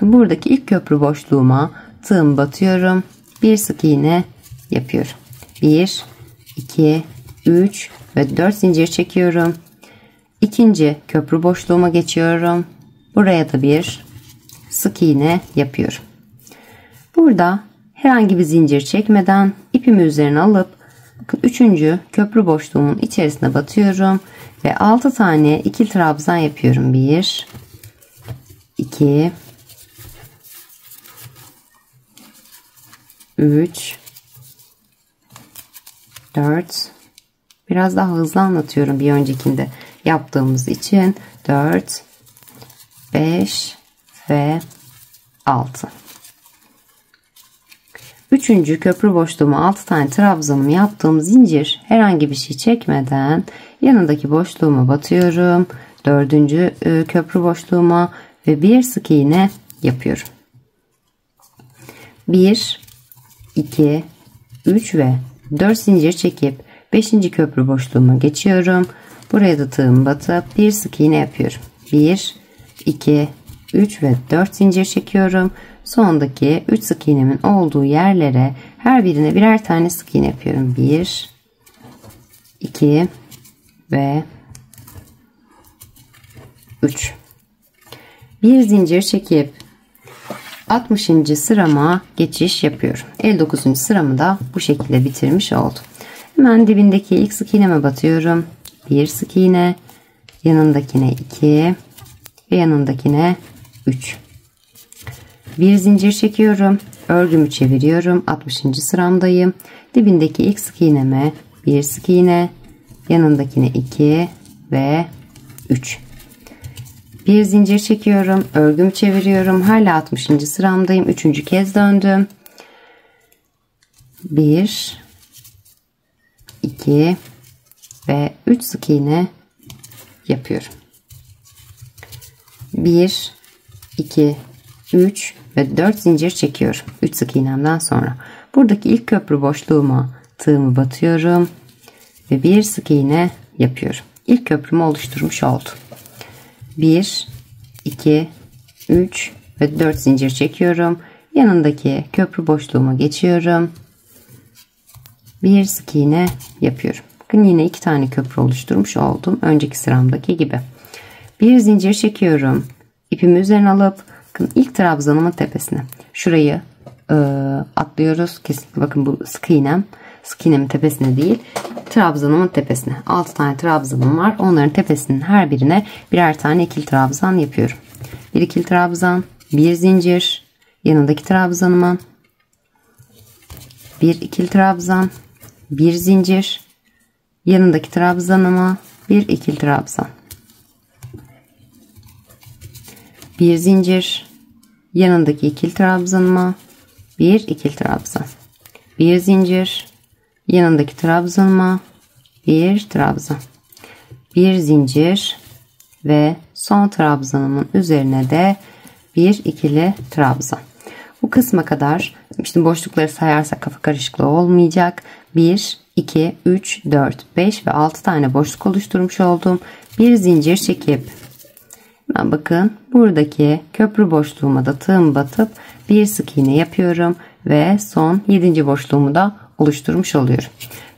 buradaki ilk köprü boşluğuma tığım batıyorum. Bir sık iğne yapıyorum. 1, 2, 3 ve 4 zincir çekiyorum. İkinci köprü boşluğuma geçiyorum. Buraya da bir sık iğne yapıyorum. Burada herhangi bir zincir çekmeden ipimi üzerine alıp bakın 3. köprü boşluğumun içerisine batıyorum ve 6 tane ikili trabzan yapıyorum. 1, 2, 3, 4. Biraz daha hızlı anlatıyorum bir öncekinde yaptığımız için. 4, 5 ve 6. 3. köprü boşluğuma 6 tane trabzanımı yaptığım zincir herhangi bir şey çekmeden yanındaki boşluğuma batıyorum. 4. köprü boşluğuma ve bir sık iğne yapıyorum. 1, 2, 3 ve 4 zincir çekip 5. köprü boşluğuma geçiyorum. Buraya da tığım batıp bir sık iğne yapıyorum. 1, 2, 3 ve 4 zincir çekiyorum. Sondaki 3 sık iğnemin olduğu yerlere her birine birer tane sık iğne yapıyorum. 1, 2 ve 3. Bir zincir çekip 60. sırama geçiş yapıyorum. 59. sıramı da bu şekilde bitirmiş oldum. Hemen dibindeki ilk sık iğneme batıyorum. Bir sık iğne, yanındakine 2 ve yanındakine 3. Bir zincir çekiyorum. Örgümü çeviriyorum. 60. sıramdayım. Dibindeki ilk sık iğneme bir sık iğne, yanındakine 2 ve 3. Bir zincir çekiyorum. Örgümü çeviriyorum. Hala 60. sıramdayım. 3. kez döndüm. 1, 2 ve 3 sık iğne yapıyorum. 1, 2, 3 ve 4 zincir çekiyorum. 3 sık iğnemden sonra. Buradaki ilk köprü boşluğuma tığımı batıyorum. Ve bir sık iğne yapıyorum. İlk köprümü oluşturmuş oldum. 1, 2, 3 ve 4 zincir çekiyorum. Yanındaki köprü boşluğuma geçiyorum. Bir sık iğne yapıyorum. Bakın yine 2 tane köprü oluşturmuş oldum. Önceki sıramdaki gibi. Bir zincir çekiyorum. İpimi üzerine alıp bakın ilk trabzanımın tepesine. Şurayı atlıyoruz. Kesinlikle bakın bu sık iğnem. Sık iğnemin tepesine değil, trabzanımın tepesine. 6 tane trabzanım var. Onların tepesinin her birine birer tane ikili trabzan yapıyorum. Bir ikili trabzan, bir zincir, yanındaki trabzanıma bir ikili trabzan, bir zincir, yanındaki trabzanıma bir ikili trabzan, bir zincir, yanındaki ikili trabzanıma bir ikili trabzan, bir zincir, yanındaki trabzanıma bir trabzan, bir zincir ve son trabzanımın üzerine de bir ikili trabzan. Bu kısma kadar işte boşlukları sayarsak kafa karışıklığı olmayacak. 1, 2, 3, 4, 5 ve 6 tane boşluk oluşturmuş oldum. Bir zincir çekip hemen bakın buradaki köprü boşluğuma da tığım batıp bir sık iğne yapıyorum ve son 7. boşluğumu da oluşturmuş oluyorum.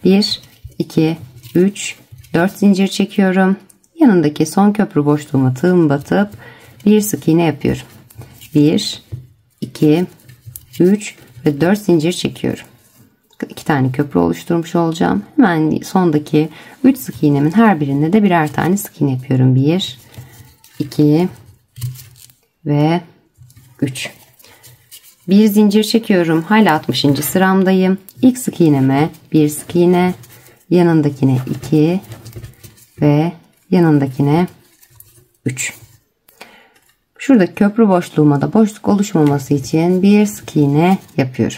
1, 2, 3, 4 zincir çekiyorum. Yanındaki son köprü boşluğuma tığım batıp bir sık iğne yapıyorum. 1, 2, 3 ve 4 zincir çekiyorum. 2 tane köprü oluşturmuş olacağım. Hemen sondaki 3 sık iğnemin her birinde de birer tane sık iğne yapıyorum. 1, 2 ve 3. Bir zincir çekiyorum. Hala 60. sıramdayım. İlk sık iğneme bir sık iğne, yanındakine 2 ve yanındakine 3. Şurada köprü boşluğuma da boşluk oluşmaması için bir sık iğne yapıyorum.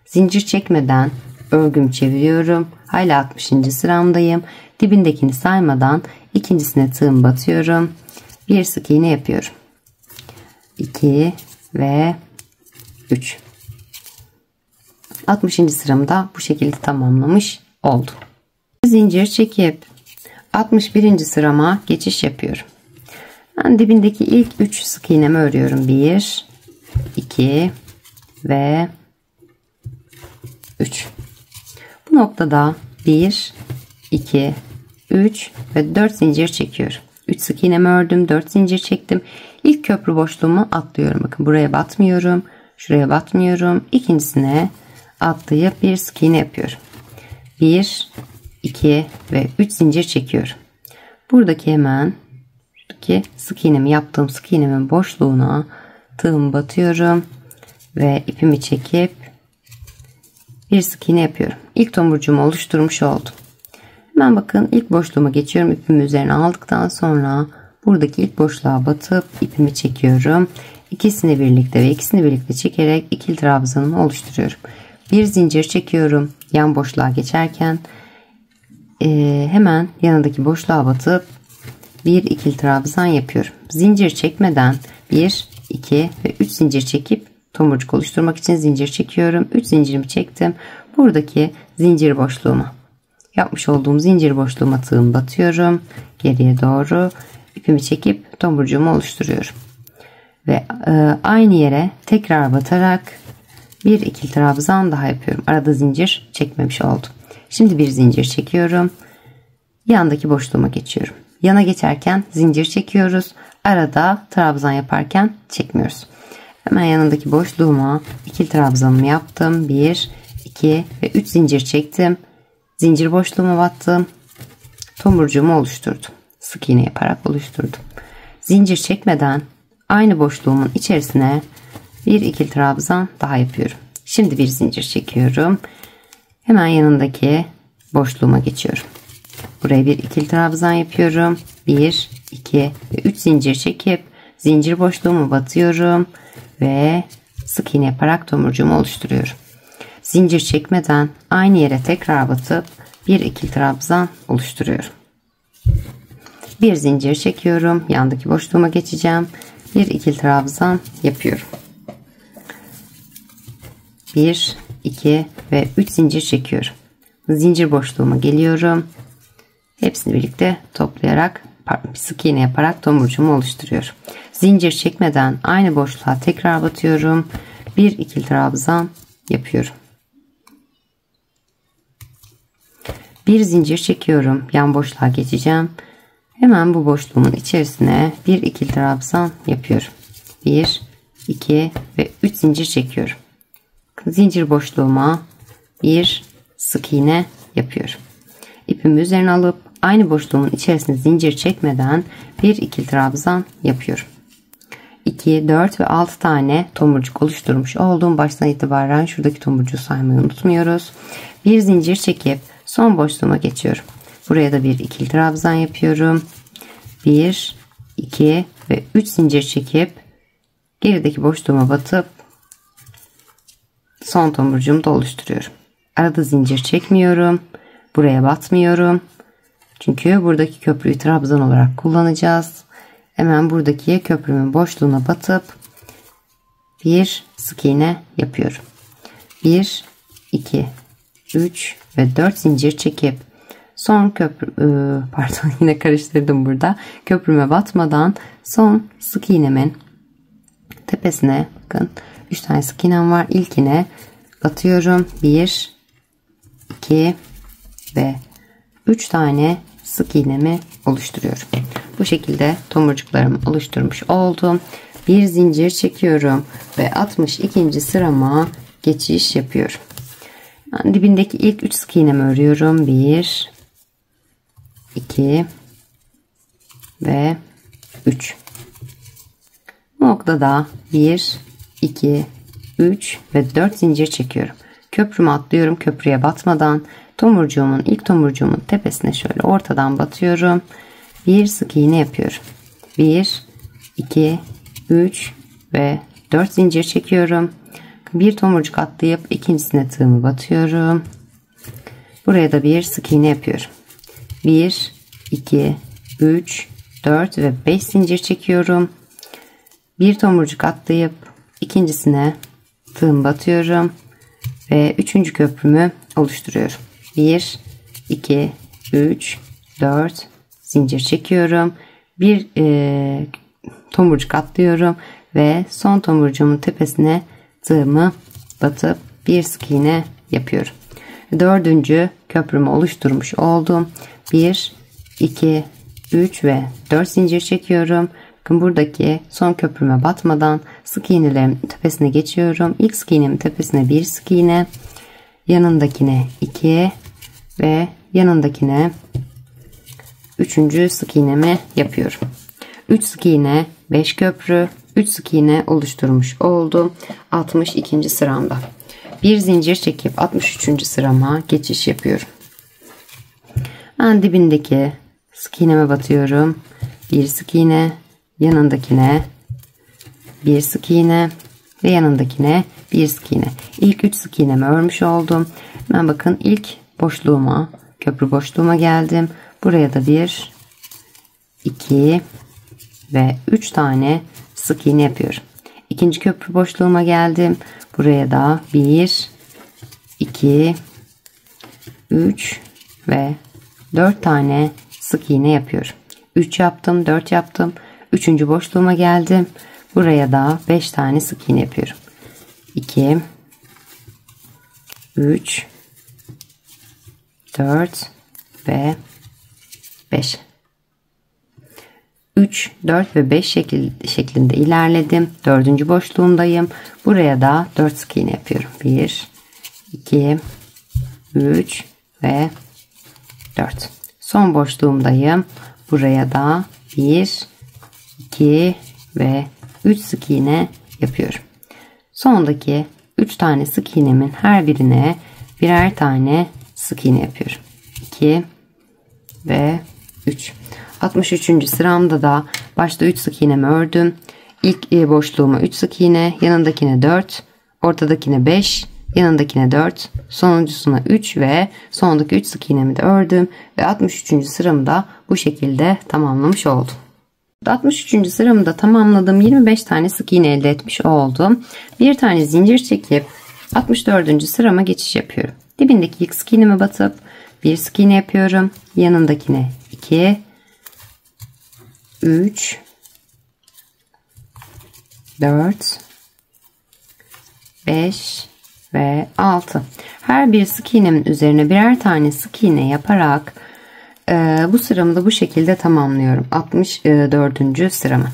Zincir çekmeden örgümü çeviriyorum. Hala 60. sıramdayım. Dibindekini saymadan ikincisine tığım batıyorum. Bir sık iğne yapıyorum. 2 ve 3. 60. sıramı da bu şekilde tamamlamış oldum. Zincir çekip 61. sırama geçiş yapıyorum. Ben dibindeki ilk 3 sık iğnemi örüyorum. 1, 2 ve 3. Bu noktada 1, 2, 3 ve 4 zincir çekiyorum. 3 sık iğnemi ördüm. 4 zincir çektim. İlk köprü boşluğumu atlıyorum. Bakın buraya batmıyorum. Şuraya batmıyorum. İkincisine atlayıp bir sık iğne yapıyorum. 1, 2 ve 3 zincir çekiyorum. Buradaki hemen sık iğnemi yaptığım sık iğnemin boşluğuna tığımı batıyorum ve ipimi çekip bir sık iğne yapıyorum. İlk tomurcuğumu oluşturmuş oldum. Hemen bakın ilk boşluğuma geçiyorum. İpimi üzerine aldıktan sonra buradaki ilk boşluğa batıp ipimi çekiyorum. İkisini birlikte çekerek ikili trabzanımı oluşturuyorum. Bir zincir çekiyorum. Yan boşluğa geçerken hemen yanındaki boşluğa batıp bir ikili trabzan yapıyorum. Zincir çekmeden 1, 2 ve 3 zincir çekip tomurcuk oluşturmak için zincir çekiyorum. 3 zincirimi çektim. Buradaki zincir boşluğuma, yapmış olduğum zincir boşluğuma tığım batıyorum. Geriye doğru ipimi çekip tomurcuğumu oluşturuyorum. Ve aynı yere tekrar batarak bir ikili trabzan daha yapıyorum. Arada zincir çekmemiş oldum. Şimdi bir zincir çekiyorum. Yandaki boşluğuma geçiyorum. Yana geçerken zincir çekiyoruz. Arada trabzan yaparken çekmiyoruz. Hemen yanındaki boşluğuma ikili trabzanımı yaptım. 1, 2 ve 3 zincir çektim. Zincir boşluğuma battım. Tomurcuğumu oluşturdum. Sık iğne yaparak oluşturdum. Zincir çekmeden aynı boşluğumun içerisine bir ikili trabzan daha yapıyorum. Şimdi bir zincir çekiyorum. Hemen yanındaki boşluğuma geçiyorum. Buraya bir ikili trabzan yapıyorum. 1, 2 ve 3 zincir çekip zincir boşluğumu batıyorum ve sık iğne yaparak tomurcuğumu oluşturuyorum. Zincir çekmeden aynı yere tekrar batıp bir ikili trabzan oluşturuyorum. Bir zincir çekiyorum. Yandaki boşluğuma geçeceğim. Bir ikili trabzan yapıyorum. 1, 2 ve 3 zincir çekiyorum. Zincir boşluğuma geliyorum. Hepsini birlikte toplayarak sık iğne yaparak tomurcuğumu oluşturuyorum. Zincir çekmeden aynı boşluğa tekrar batıyorum. Bir ikili trabzan yapıyorum. Bir zincir çekiyorum. Yan boşluğa geçeceğim. Hemen bu boşluğumun içerisine bir ikili trabzan yapıyorum. 1, 2 ve 3 zincir çekiyorum. Zincir boşluğuma bir sık iğne yapıyorum. İpimi üzerine alıp aynı boşluğumun içerisine zincir çekmeden bir ikili trabzan yapıyorum. 2, 4 ve 6 tane tomurcuk oluşturmuş olduğum baştan itibaren şuradaki tomurcuğu saymayı unutmuyoruz. Bir zincir çekip son boşluğuma geçiyorum. Buraya da bir ikili trabzan yapıyorum. 1, 2 ve 3 zincir çekip gerideki boşluğuma batıp son tomurcuğumu da oluşturuyorum. Arada zincir çekmiyorum. Buraya batmıyorum. Çünkü buradaki köprüyü trabzan olarak kullanacağız. Hemen buradaki köprümün boşluğuna batıp bir sık iğne yapıyorum. 1, 2, 3 ve 4 zincir çekip son pardon yine karıştırdım burada. Köprüme batmadan son sık iğnemin tepesine bakın 3 tane sık iğnem var. İlkine batıyorum. 1, 2 ve 3 tane sık iğnemi oluşturuyorum. Bu şekilde tomurcuklarımı oluşturmuş oldum. Bir zincir çekiyorum ve 62. sırama geçiş yapıyorum. Yani dibindeki ilk 3 sık iğnemi örüyorum. 1, 2 ve 3. Bu noktada 1, 2, 3 ve 4 zincir çekiyorum. Köprümü atlıyorum. Köprüye batmadan ilk tomurcuğumun tepesine şöyle ortadan batıyorum. Bir sık iğne yapıyorum. 1, 2, 3 ve 4 zincir çekiyorum. Bir tomurcuk atlayıp ikincisine tığımı batıyorum. Buraya da bir sık iğne yapıyorum. 1, 2, 3, 4 ve 5 zincir çekiyorum. Bir tomurcuk atlayıp ikincisine tığımı batıyorum. Ve 3. köprümü oluşturuyorum. 1, 2, 3, 4 zincir çekiyorum. Bir tomurcuk atlıyorum ve son tomurcuğumun tepesine tığımı batıp bir sık iğne yapıyorum. 4. köprümü oluşturmuş oldum. 1, 2, 3 ve 4 zincir çekiyorum. Bakın buradaki son köprüme batmadan sık iğnelerimin tepesine geçiyorum. İlk sık iğnemin tepesine bir sık iğne, yanındakine 2 ve yanındakine 3. sık iğnemi yapıyorum. 3 sık iğne, 5 köprü, 3 sık iğne oluşturmuş oldum. 62. sıramda. Bir zincir çekip 63. sırama geçiş yapıyorum. Ben dibindeki sık iğneme batıyorum. Bir sık iğne, yanındakine bir sık iğne ve yanındakine bir sık iğne. İlk 3 sık iğnemi örmüş oldum. Ben bakın ilk boşluğuma, köprü boşluğuma geldim. Buraya da 1, 2 ve 3 tane sık iğne yapıyorum. ikinci köprü boşluğuma geldim. Buraya da 1, 2, 3 ve 4 tane sık iğne yapıyorum. 3 yaptım, 4 yaptım. Üçüncü boşluğuma geldim. Buraya da 5 tane sık iğne yapıyorum. 2, 3, 4 ve 5. 3, 4 ve 5 şeklinde ilerledim. Dördüncü boşluğumdayım. Buraya da 4 sık iğne yapıyorum. 1, 2, 3 ve 4. Son boşluğumdayım. Buraya da 1, 2 ve 3 sık iğne yapıyorum. Sondaki 3 tane sık iğnemin her birine birer tane sık iğne yapıyorum. 2 ve 3. 63. sıramda da başta 3 sık iğnemi ördüm. İlk boşluğuma 3 sık iğne, yanındakine 4, ortadakine 5, yanındakine 4, sonuncusuna 3 ve sondaki 3 sık iğnemi de ördüm ve 63. sıramı da bu şekilde tamamlamış oldum. 63. sıramı da tamamladım. 25 tane sık iğne elde etmiş oldum. Bir tane zincir çekip 64. sırama geçiş yapıyorum. Dibindeki ilk sık iğneme batıp bir sık iğne yapıyorum. Yanındakine 2, 3, 4, 5 ve 6. Her bir sık iğnemin üzerine birer tane sık iğne yaparak bu sıramı da bu şekilde tamamlıyorum. 64. sıramı.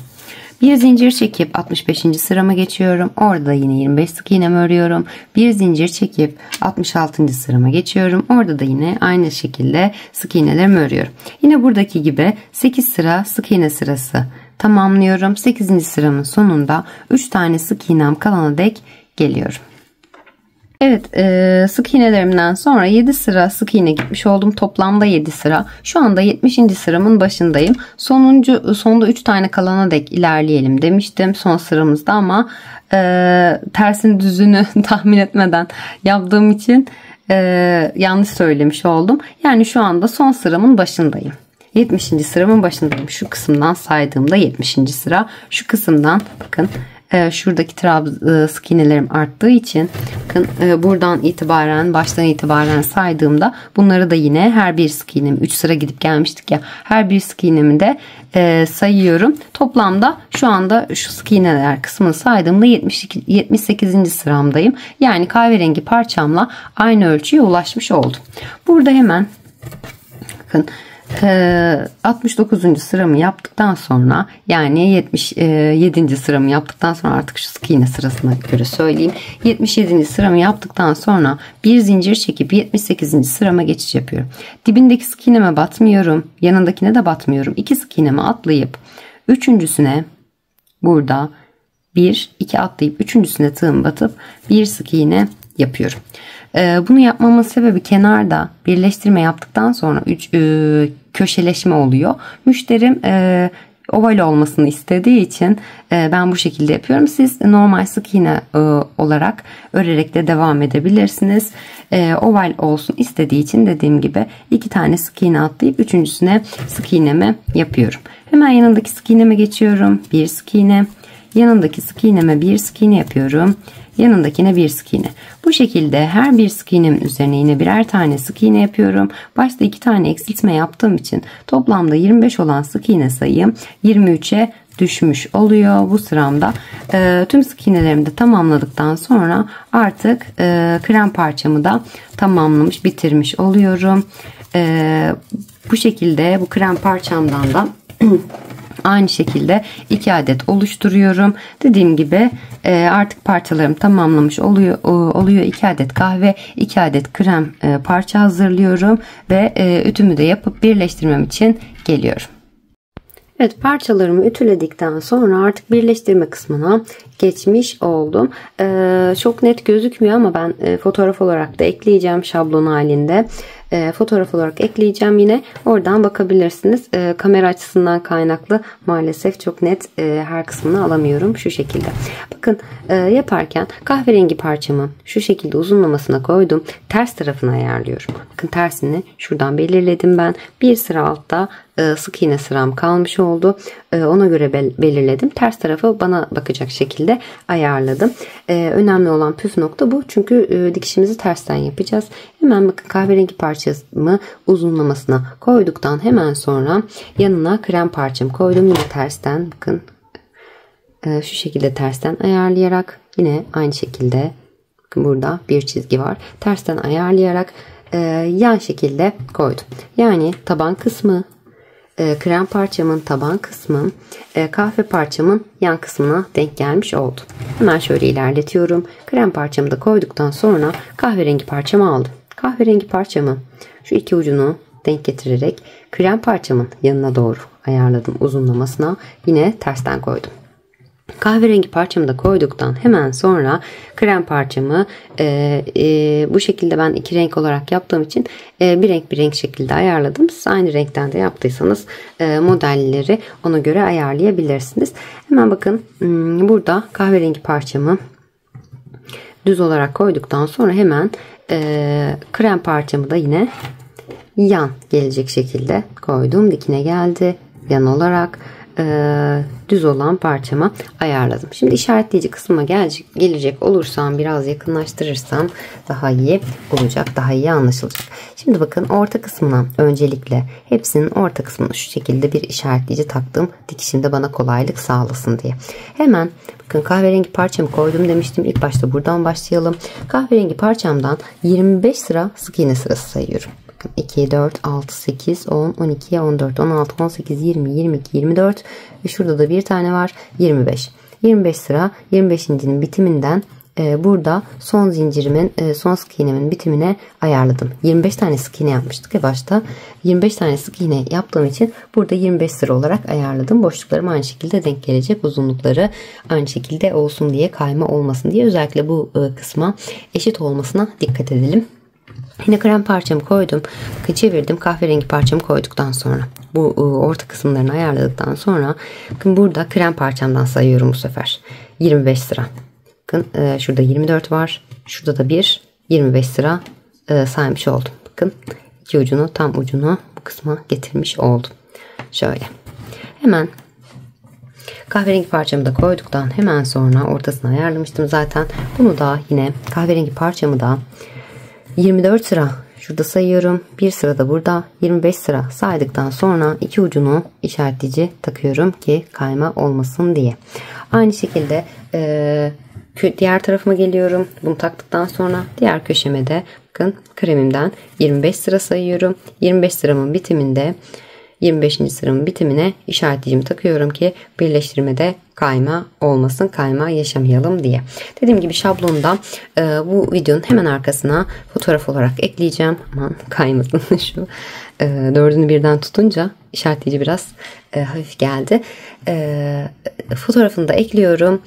Bir zincir çekip 65. sırama geçiyorum. Orada yine 25 sık iğnemi örüyorum. Bir zincir çekip 66. sırama geçiyorum. Orada da yine aynı şekilde sık iğnelerimi örüyorum. Yine buradaki gibi 8 sıra sık iğne sırası tamamlıyorum. 8. sıramın sonunda 3 tane sık iğnem kalana dek geliyorum. Evet, sık iğnelerimden sonra 7 sıra sık iğne gitmiş oldum. Toplamda 7 sıra. Şu anda 70. sıramın başındayım. Sonda 3 tane kalana dek ilerleyelim demiştim son sıramızda ama tersini düzünü tahmin etmeden yaptığım için yanlış söylemiş oldum. Yani şu anda son sıramın başındayım. 70. sıramın başındayım. Şu kısımdan saydığımda 70. sıra. Şu kısımdan bakın. Şuradaki sık iğnelerim arttığı için bakın buradan itibaren baştan itibaren saydığımda bunları da yine her bir sık iğnemi 3 sıra gidip gelmiştik ya, her bir sık iğnemi de sayıyorum. Toplamda şu anda şu sık iğneler kısmını saydığımda 78. sıramdayım. Yani kahverengi parçamla aynı ölçüye ulaşmış oldum. Burada hemen bakın 69. sıramı yaptıktan sonra, yani 77. sıramı yaptıktan sonra, artık şu sık iğne sırasına göre söyleyeyim. 77. sıramı yaptıktan sonra bir zincir çekip 78. sırama geçiş yapıyorum. Dibindeki sık iğneme batmıyorum. Yanındakine de batmıyorum. 2 sık iğnemi atlayıp üçüncüsüne burada 1 2 atlayıp üçüncüsüne tığım batıp bir sık iğne yapıyorum. Bunu yapmamın sebebi kenarda birleştirme yaptıktan sonra köşeleşme oluyor. Müşterim oval olmasını istediği için ben bu şekilde yapıyorum. Siz normal sık iğne olarak örerek de devam edebilirsiniz. Oval olsun istediği için dediğim gibi 2 tane sık iğne atlayıp üçüncüsüne sık iğnemi yapıyorum. Hemen yanındaki sık iğneme geçiyorum. Bir sık iğne. Yanındaki sık iğneme bir sık iğne yapıyorum. Yanındakine bir sık iğne. Bu şekilde her bir sık iğnemin üzerine yine birer tane sık iğne yapıyorum. Başta 2 tane eksiltme yaptığım için toplamda 25 olan sık iğne sayım 23'e düşmüş oluyor bu sıramda. Tüm sık iğnelerimi de tamamladıktan sonra artık krem parçamı da tamamlamış, bitirmiş oluyorum. Bu şekilde bu krem parçamdan da aynı şekilde 2 adet oluşturuyorum. Dediğim gibi artık parçalarım tamamlamış oluyor. 2 adet kahve, 2 adet krem parça hazırlıyorum ve ütümü de yapıp birleştirmem için geliyorum. Evet, parçalarımı ütüledikten sonra artık birleştirme kısmına geçmiş oldum. Çok net gözükmüyor ama ben fotoğraf olarak da ekleyeceğim şablon halinde. Fotoğraf olarak ekleyeceğim, yine oradan bakabilirsiniz. Kamera açısından kaynaklı maalesef çok net her kısmını alamıyorum şu şekilde. Bakın yaparken kahverengi parçamı şu şekilde uzunlamasına koydum. Ters tarafını ayarlıyorum. Bakın tersini şuradan belirledim ben. Bir sıra altta sık iğne sıram kalmış oldu. Ona göre belirledim. Ters tarafı bana bakacak şekilde ayarladım. Önemli olan püf nokta bu. Çünkü dikişimizi tersten yapacağız. Hemen bakın kahverengi parçamı uzunlamasına koyduktan hemen sonra yanına krem parçamı koydum. Yine tersten bakın. Şu şekilde tersten ayarlayarak yine aynı şekilde bakın burada bir çizgi var. Tersten ayarlayarak yan şekilde koydum. Yani taban kısmı, krem parçamın taban kısmı, kahve parçamın yan kısmına denk gelmiş oldu. Hemen şöyle ilerletiyorum. Krem parçamı da koyduktan sonra kahverengi parçamı aldım. Kahverengi parçamı şu iki ucunu denk getirerek krem parçamın yanına doğru ayarladım uzunlamasına. Yine tersten koydum. Kahverengi parçamı da koyduktan hemen sonra krem parçamı bu şekilde ben iki renk olarak yaptığım için bir renk şekilde ayarladım. Siz aynı renkten de yaptıysanız modelleri ona göre ayarlayabilirsiniz. Hemen bakın burada kahverengi parçamı düz olarak koyduktan sonra hemen krem parçamı da yine yan gelecek şekilde koydum. Dikine geldi yan olarak. Düz olan parçama ayarladım. Şimdi işaretleyici kısmına gelecek olursam biraz yakınlaştırırsam daha iyi olacak. Daha iyi anlaşılacak. Şimdi bakın orta kısmına öncelikle hepsinin orta kısmına şu şekilde bir işaretleyici taktım. Dikişimde bana kolaylık sağlasın diye. Hemen bakın kahverengi parçamı koydum demiştim. İlk başta buradan başlayalım. Kahverengi parçamdan 25 sıra sık iğne sırası sayıyorum. 2, 4, 6, 8, 10, 12, 14, 16, 18, 20, 22, 24 ve şurada da bir tane var 25. 25 sıra 25.'nin bitiminden burada son zincirimin son sık iğnemin bitimine ayarladım. 25 tane sık iğne yapmıştık ya başta. 25 tane sık iğne yaptığım için burada 25 sıra olarak ayarladım. Boşluklarım aynı şekilde denk gelecek. Uzunlukları aynı şekilde olsun diye, kayma olmasın diye özellikle bu kısma eşit olmasına dikkat edelim. Yine krem parçamı koydum. Çevirdim. Kahverengi parçamı koyduktan sonra bu orta kısımlarını ayarladıktan sonra bakın burada krem parçamdan sayıyorum bu sefer. 25 sıra. Bakın şurada 24 var. Şurada da 25 sıra saymış oldum. Bakın iki ucunu tam ucunu bu kısma getirmiş oldum. Şöyle. Hemen kahverengi parçamı da koyduktan hemen sonra ortasını ayarlamıştım zaten. Bunu da yine kahverengi parçamı da 24 sıra şurada sayıyorum. Bir sıra da burada 25 sıra saydıktan sonra iki ucunu işaretleyici takıyorum ki kayma olmasın diye. Aynı şekilde diğer tarafıma geliyorum. Bunu taktıktan sonra diğer köşeme de bakın kremimden 25 sıra sayıyorum. 25 sıramın bitiminde 25. sıramın bitimine işaretleyicimi takıyorum ki birleştirmede kayma olmasın, kayma yaşamayalım diye. Dediğim gibi şablonda bu videonun hemen arkasına fotoğraf olarak ekleyeceğim. Aman kaymasın şu dördünü birden tutunca işaretleyici biraz hafif geldi. Fotoğrafını da ekliyorum.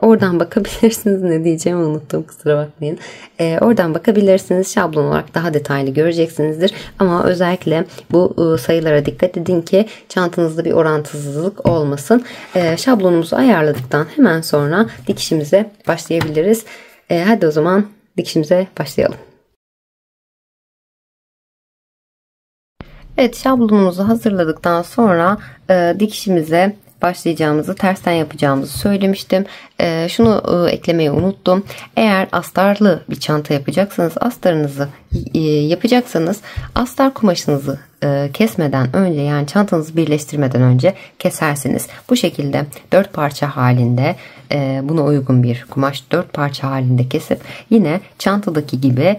Oradan bakabilirsiniz. Ne diyeceğimi unuttum, kusura bakmayın. Oradan bakabilirsiniz. Şablon olarak daha detaylı göreceksinizdir. Ama özellikle bu sayılara dikkat edin ki çantanızda bir orantısızlık olmasın. Şablonumuzu ayarladıktan hemen sonra dikişimize başlayabiliriz. Hadi o zaman dikişimize başlayalım. Evet, şablonumuzu hazırladıktan sonra dikişimize başlayacağımızı, tersten yapacağımızı söylemiştim. Şunu eklemeyi unuttum. Eğer astarlı bir çanta yapacaksanız, astarınızı yapacaksanız astar kumaşınızı kesmeden önce, yani çantanızı birleştirmeden önce kesersiniz. Bu şekilde 4 parça halinde buna uygun bir kumaş 4 parça halinde kesip yine çantadaki gibi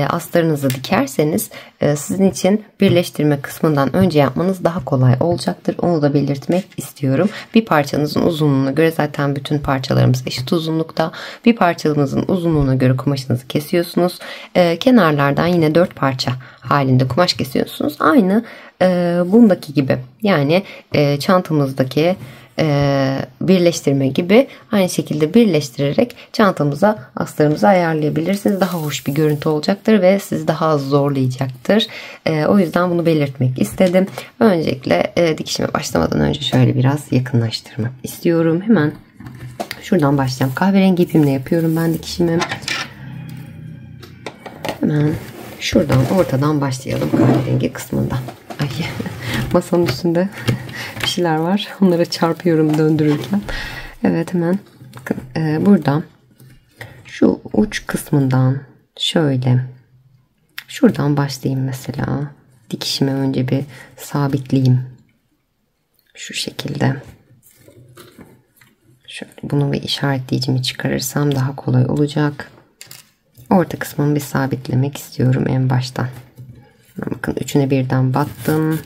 astarınızı dikerseniz sizin için birleştirme kısmından önce yapmanız daha kolay olacaktır. Onu da belirtmek istiyorum. Bir parçanızın uzunluğuna göre zaten bütün parçalarımız eşit uzunlukta. Bir parçamızın uzunluğuna göre kumaşınızı kesiyorsunuz. Kenarlardan yine 4 parça halinde kumaş kesiyorsunuz. Aynı bundaki gibi, yani çantamızdaki birleştirme gibi aynı şekilde birleştirerek çantamıza astarımızı ayarlayabilirsiniz. Daha hoş bir görüntü olacaktır ve sizi daha az zorlayacaktır. O yüzden bunu belirtmek istedim. Öncelikle dikişime başlamadan önce şöyle biraz yakınlaştırmak istiyorum. Hemen şuradan başlayacağım. Kahverengi ipimle yapıyorum ben dikişimi. Hemen şuradan ortadan başlayalım, kahverengi kısmından. Ay, masanın üstünde bir şeyler var. Onlara çarpıyorum döndürürken. Evet, hemen bakın, buradan şu uç kısmından şöyle şuradan başlayayım mesela. Dikişimi önce bir sabitleyeyim. Şu şekilde. Şöyle bunu bir işaretleyicimi çıkarırsam daha kolay olacak. Orta kısmını bir sabitlemek istiyorum en baştan. Bakın üçüne birden battım.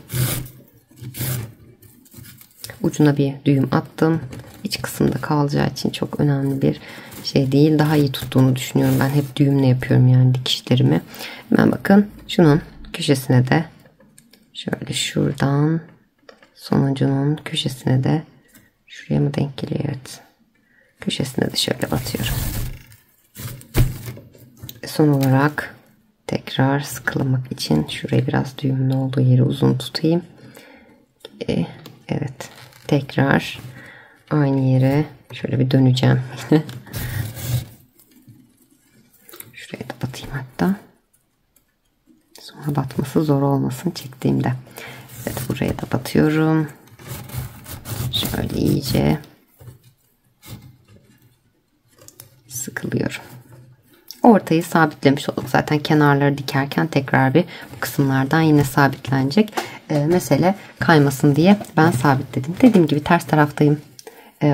Ucuna bir düğüm attım. İç kısımda kalacağı için çok önemli bir şey değil. Daha iyi tuttuğunu düşünüyorum. Ben hep düğümle yapıyorum yani dikişlerimi. Hemen bakın şunun köşesine de şöyle şuradan sonucunun köşesine de şuraya mı denk geliyor? Evet. Köşesine de şöyle batıyorum. Son olarak tekrar sıkılamak için şurayı biraz düğümün olduğu yeri uzun tutayım. Evet. Tekrar aynı yere şöyle bir döneceğim yine. Şuraya da batayım hatta. Sonra batması zor olmasın çektiğimde. Evet, buraya da batıyorum. Şöyle iyice sıkılıyorum. Ortayı sabitlemiş olduk. Zaten kenarları dikerken tekrar bir bu kısımlardan yine sabitlenecek. Mesele kaymasın diye ben sabitledim. Dediğim gibi ters taraftayım.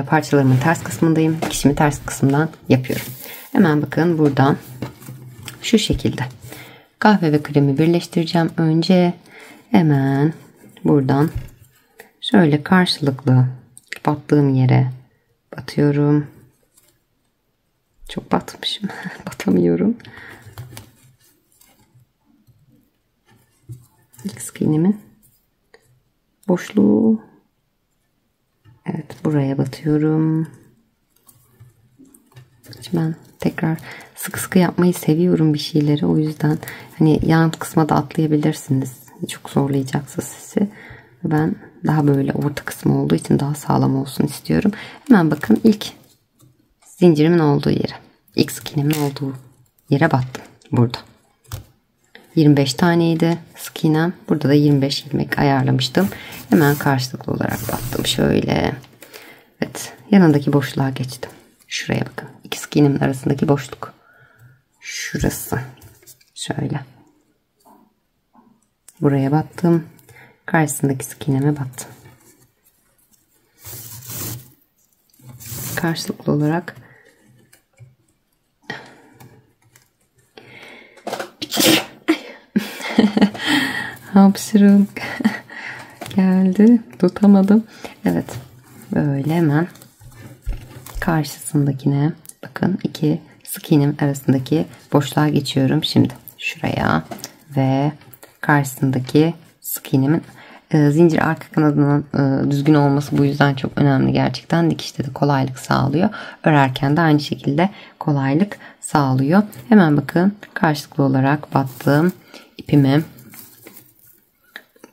Parçalarımın ters kısmındayım. Dikişimi ters kısımdan yapıyorum. Hemen bakın buradan şu şekilde kahve ve kremi birleştireceğim. Önce hemen buradan şöyle karşılıklı battığım yere batıyorum. Çok batmışım. Batamıyorum. İlk sık iğnemin boşluğu. Evet, buraya batıyorum. Ben tekrar sık sıkı yapmayı seviyorum bir şeyleri. O yüzden hani yan kısma da atlayabilirsiniz. Çok zorlayacaksa sizi. Ben daha böyle orta kısmı olduğu için daha sağlam olsun istiyorum. Hemen bakın ilk zincirimin olduğu yere, ilk sık iğnemin olduğu yere battım. Burada 25 taneydi sık iğnem. Burada da 25 ilmek ayarlamıştım. Hemen karşılıklı olarak battım şöyle. Evet, yanındaki boşluğa geçtim. Şuraya bakın. İki sık iğnemin arasındaki boşluk. Şurası. Şöyle. Buraya battım. Karşısındaki sık iğneme battım. Karşılıklı olarak hapşırık geldi. Tutamadım. Evet. Böyle hemen karşısındakine bakın, iki sık iğnem arasındaki boşluğa geçiyorum. Şimdi şuraya ve karşısındaki sık iğnemin zincir arka kanadının düzgün olması bu yüzden çok önemli gerçekten. Dikişte de kolaylık sağlıyor. Örerken de aynı şekilde kolaylık sağlıyor. Hemen bakın karşılıklı olarak battığım ipimi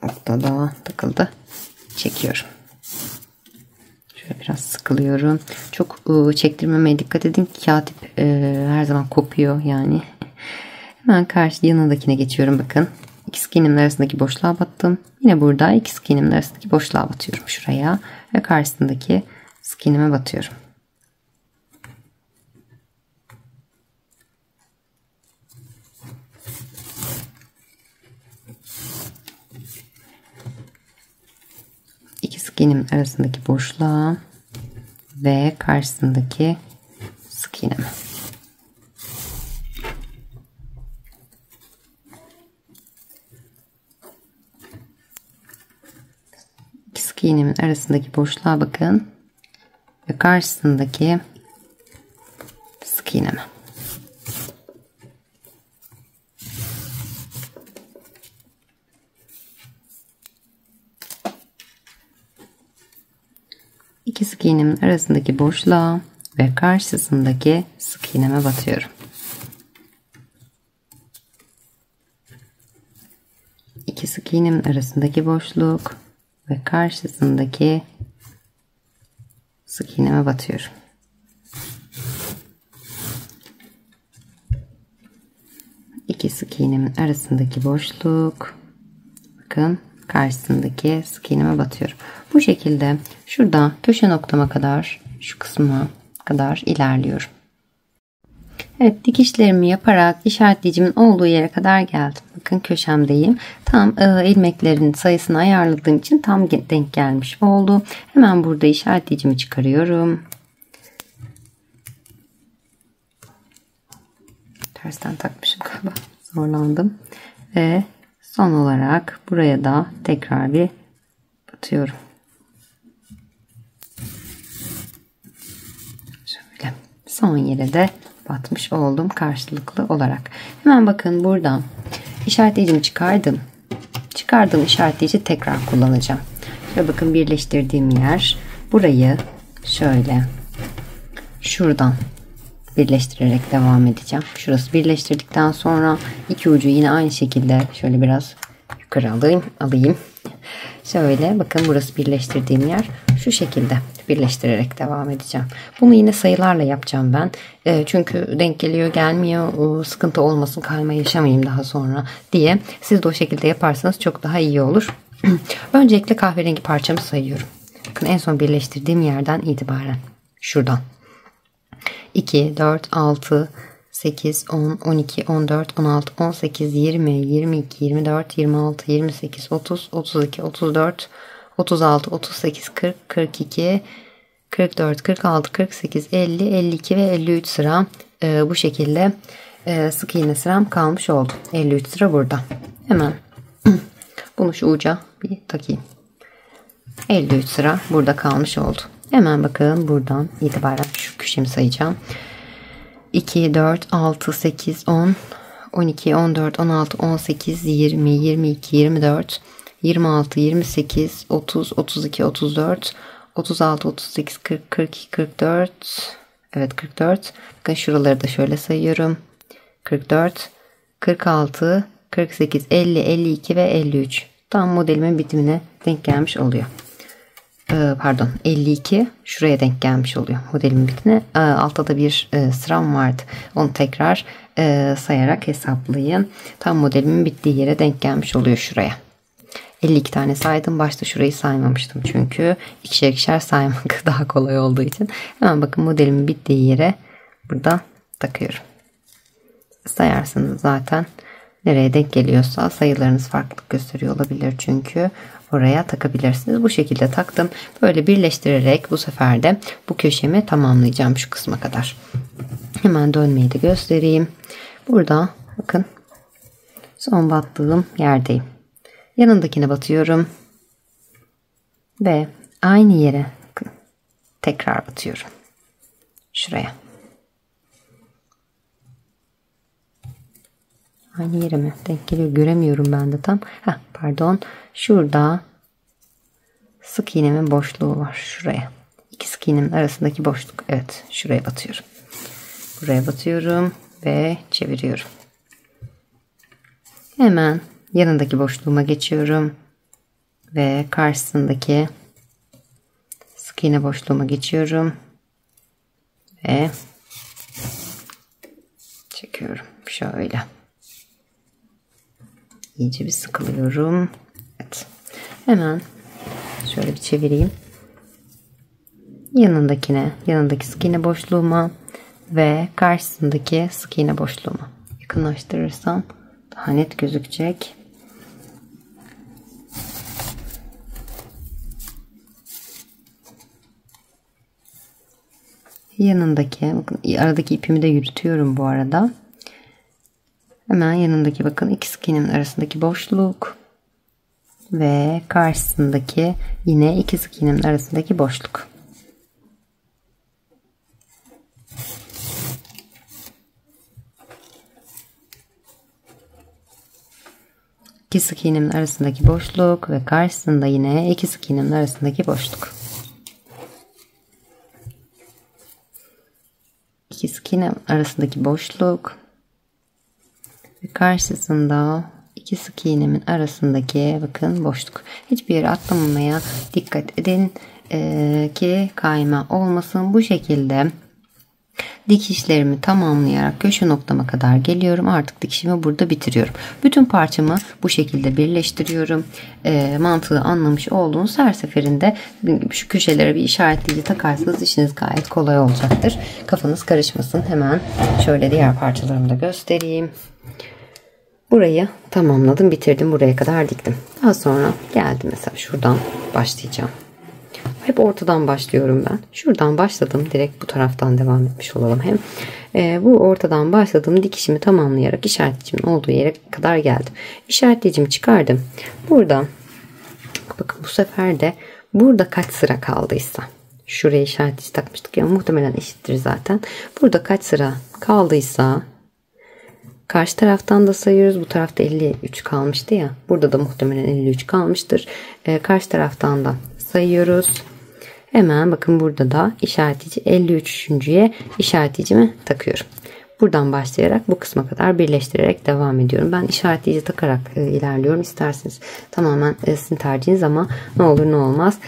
ortada takıldı. Çekiyorum. Şöyle biraz sıkılıyorum. Çok çektirmemeye dikkat edin. Kağıt ip her zaman kopuyor yani. Hemen karşı yanındakine geçiyorum. Bakın. İki sık iğnemin arasındaki boşluğa battım. Yine burada iki sık iğnemin arasındaki boşluğa batıyorum. Şuraya ve karşısındaki sık iğneme batıyorum. İki sık iğnemin arasındaki boşluğa ve karşısındaki sık iğneme. İki sık iğnemin arasındaki boşluğa bakın ve karşısındaki sık iğneme. İki sık iğnemin arasındaki boşluğa ve karşısındaki sık iğneme batıyorum. İki sık iğnemin arasındaki boşluk ve karşısındaki sık iğneme batıyorum. İki sık iğnemin arasındaki boşluk, bakın, karşısındaki sık iğneme batıyorum. Bu şekilde şurada köşe noktama kadar, şu kısma kadar ilerliyorum. Evet, dikişlerimi yaparak işaretleyicimin olduğu yere kadar geldim. Bakın köşemdeyim. Tam ilmeklerin sayısını ayarladığım için tam denk gelmiş oldu. Hemen burada işaretleyicimi çıkarıyorum. Tersten takmışım galiba. Zorlandım. Ve son olarak buraya da tekrar bir batıyorum. Şöyle son yere de batmış oldum karşılıklı olarak. Hemen bakın buradan işaretleyicimi çıkardım. Çıkardığım işaretleyici tekrar kullanacağım. Şöyle bakın birleştirdiğim yer. Burayı şöyle şuradan birleştirerek devam edeceğim. Şurası birleştirdikten sonra iki ucu yine aynı şekilde şöyle biraz yukarı alayım. Şöyle bakın burası birleştirdiğim yer. Şu şekilde birleştirerek devam edeceğim. Bunu yine sayılarla yapacağım ben. Çünkü denk geliyor gelmiyor, sıkıntı olmasın, kayma yaşamayayım daha sonra diye. Siz de o şekilde yaparsanız çok daha iyi olur. Öncelikle kahverengi parçamı sayıyorum. Bakın en son birleştirdiğim yerden itibaren şuradan. 2, 4, 6, 8, 10, 12, 14, 16, 18, 20, 22, 24, 26, 28, 30, 32, 34, 36, 38, 40, 42, 44, 46, 48, 50, 52 ve 53 sıra bu şekilde sık iğne sıram kalmış oldu. 53 sıra burada. Hemen bunu şu uca bir takayım. 53 sıra burada kalmış oldu. Hemen bakın buradan itibaren şu köşemi sayacağım. 2, 4, 6, 8, 10, 12, 14, 16, 18, 20, 22, 24, 26, 28, 30, 32, 34, 36, 38, 40, 42, 44. Evet 44. Bakın şuraları da şöyle sayıyorum. 44, 46, 48, 50, 52 ve 53. Tam modelimin bitimine denk gelmiş oluyor. Pardon 52 şuraya denk gelmiş oluyor modelimin bitimine. Altta da bir sıram vardı. Onu tekrar sayarak hesaplayın. Tam modelimin bittiği yere denk gelmiş oluyor şuraya. 52 tane saydım. Başta şurayı saymamıştım çünkü ikişer ikişer saymak daha kolay olduğu için. Hemen bakın modelimin bittiği yere burada takıyorum. Sayarsınız zaten nereye denk geliyorsa sayılarınız farklılık gösteriyor olabilir çünkü oraya takabilirsiniz. Bu şekilde taktım. Böyle birleştirerek bu sefer de bu köşemi tamamlayacağım şu kısma kadar. Hemen dönmeyi de göstereyim. Burada bakın son battığım yerdeyim. Yanındakine batıyorum. Ve aynı yere bakın, tekrar batıyorum. Şuraya. Aynı yere mi? Denk geliyor. Göremiyorum ben de tam. Pardon. Şurada sık iğnemin boşluğu var. Şuraya. İki sık iğnemin arasındaki boşluk. Evet. Şuraya batıyorum. Buraya batıyorum. Ve çeviriyorum. Hemen yanındaki boşluğuma geçiyorum. Ve karşısındaki sık iğne boşluğuma geçiyorum. Ve çekiyorum. Şöyle. İyice bir sıkılıyorum. Evet. Hemen şöyle bir çevireyim. Yanındaki sık iğne boşluğuma ve karşısındaki sık iğne boşluğuma yakınlaştırırsam daha net gözükecek. Yanındaki, bakın aradaki ipimi de yürütüyorum bu arada. Hemen yanındaki bakın iki sık iğnemin arasındaki boşluk ve karşısındaki yine iki sık iğnemin arasındaki boşluk. İki sık iğnemin arasındaki boşluk ve karşısında yine iki sık iğnemin arasındaki boşluk. İki sık iğne arasındaki boşluk ve karşısında iki sık iğnemin arasındaki bakın boşluk. Hiçbir yere atlamamaya dikkat edin ki kayma olmasın. Bu şekilde Dikişlerimi tamamlayarak köşe noktama kadar geliyorum. Artık dikişimi burada bitiriyorum. Bütün parçamı bu şekilde birleştiriyorum. Mantığı anlamış olduğunuz her seferinde şu köşelere bir işaretleyici takarsanız işiniz gayet kolay olacaktır. Kafanız karışmasın. Hemen şöyle diğer parçalarımı da göstereyim. Burayı tamamladım, bitirdim. Buraya kadar diktim. Daha sonra geldim mesela şuradan başlayacağım. Hep ortadan başlıyorum ben. Şuradan başladım. Direkt bu taraftan devam etmiş olalım hem. Bu ortadan başladım. Dikişimi tamamlayarak işaretleyicimin olduğu yere kadar geldim. İşaretleyicimi çıkardım. Burada bakın bu sefer de burada kaç sıra kaldıysa. Şuraya işaretleyici takmıştık ya, muhtemelen eşittir zaten. Burada kaç sıra kaldıysa karşı taraftan da sayıyoruz. Bu tarafta 53 kalmıştı ya. Burada da muhtemelen 53 kalmıştır. Karşı taraftan da sayıyoruz. Hemen bakın burada da işaretleyici 53.'ye işaretleyicimi takıyorum. Buradan başlayarak bu kısma kadar birleştirerek devam ediyorum. Ben işaretleyici takarak ilerliyorum. İsterseniz tamamen sizin tercihiniz ama ne olur ne olmaz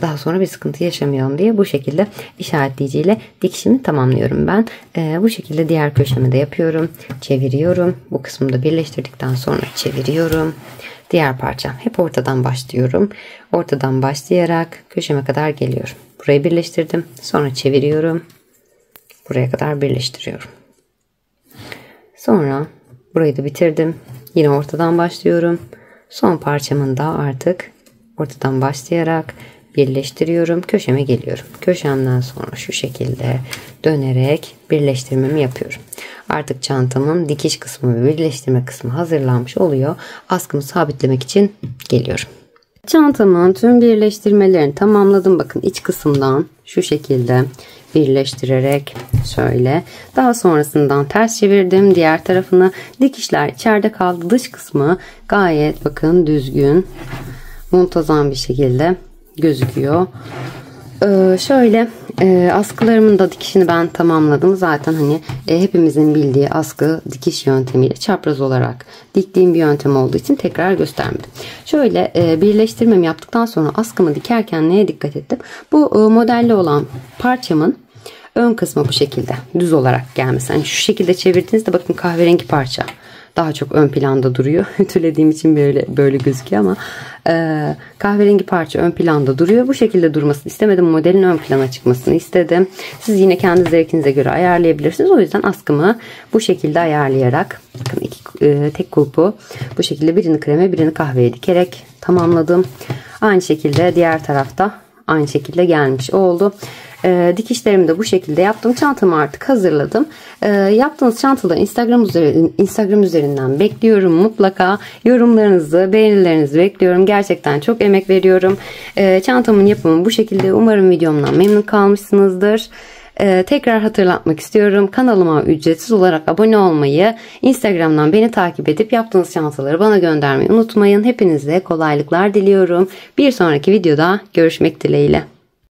daha sonra bir sıkıntı yaşamayalım diye bu şekilde işaretleyiciyle dikişimi tamamlıyorum ben. Bu şekilde diğer köşemi de yapıyorum. Çeviriyorum. Bu kısmı da birleştirdikten sonra çeviriyorum. Diğer parçam hep ortadan başlıyorum. Ortadan başlayarak köşeme kadar geliyorum. Burayı birleştirdim. Sonra çeviriyorum. Buraya kadar birleştiriyorum. Sonra burayı da bitirdim. Yine ortadan başlıyorum. Son parçamın da artık ortadan başlayarak birleştiriyorum. Köşeme geliyorum. Köşemden sonra şu şekilde dönerek birleştirmemi yapıyorum. Artık çantamın dikiş kısmı ve birleştirme kısmı hazırlanmış oluyor. Askımı sabitlemek için geliyorum. Çantamın tüm birleştirmelerini tamamladım. Bakın iç kısımdan şu şekilde birleştirerek şöyle. Daha sonrasından ters çevirdim. Diğer tarafını, dikişler içeride kaldı. Dış kısmı gayet bakın düzgün, muntazam bir şekilde gözüküyor. Şöyle askılarımın da dikişini ben tamamladım. Zaten hani hepimizin bildiği askı dikiş yöntemiyle çapraz olarak diktiğim bir yöntem olduğu için tekrar göstermedim. Şöyle birleştirmemi yaptıktan sonra askımı dikerken neye dikkat ettim? Bu modelli olan parçamın ön kısmı bu şekilde düz olarak gelmesi. Yani şu şekilde çevirdiğinizde bakın kahverengi parça daha çok ön planda duruyor. Ütülediğim için böyle gözüküyor ama kahverengi parça ön planda duruyor. Bu şekilde durmasını istemedim. Modelin ön plana çıkmasını istedim. Siz yine kendi zevkinize göre ayarlayabilirsiniz. O yüzden askımı bu şekilde ayarlayarak bakın tek kulpu bu şekilde birini kreme birini kahveye dikerek tamamladım. Aynı şekilde diğer tarafta aynı şekilde gelmiş oldu. Dikişlerimi de bu şekilde yaptım. Çantamı artık hazırladım. Yaptığınız çantaları Instagram üzerinden bekliyorum. Mutlaka yorumlarınızı, beğenilerinizi bekliyorum. Gerçekten çok emek veriyorum. Çantamın yapımı bu şekilde. Umarım videomdan memnun kalmışsınızdır. Tekrar hatırlatmak istiyorum. Kanalıma ücretsiz olarak abone olmayı, Instagram'dan beni takip edip yaptığınız çantaları bana göndermeyi unutmayın. Hepinize kolaylıklar diliyorum. Bir sonraki videoda görüşmek dileğiyle.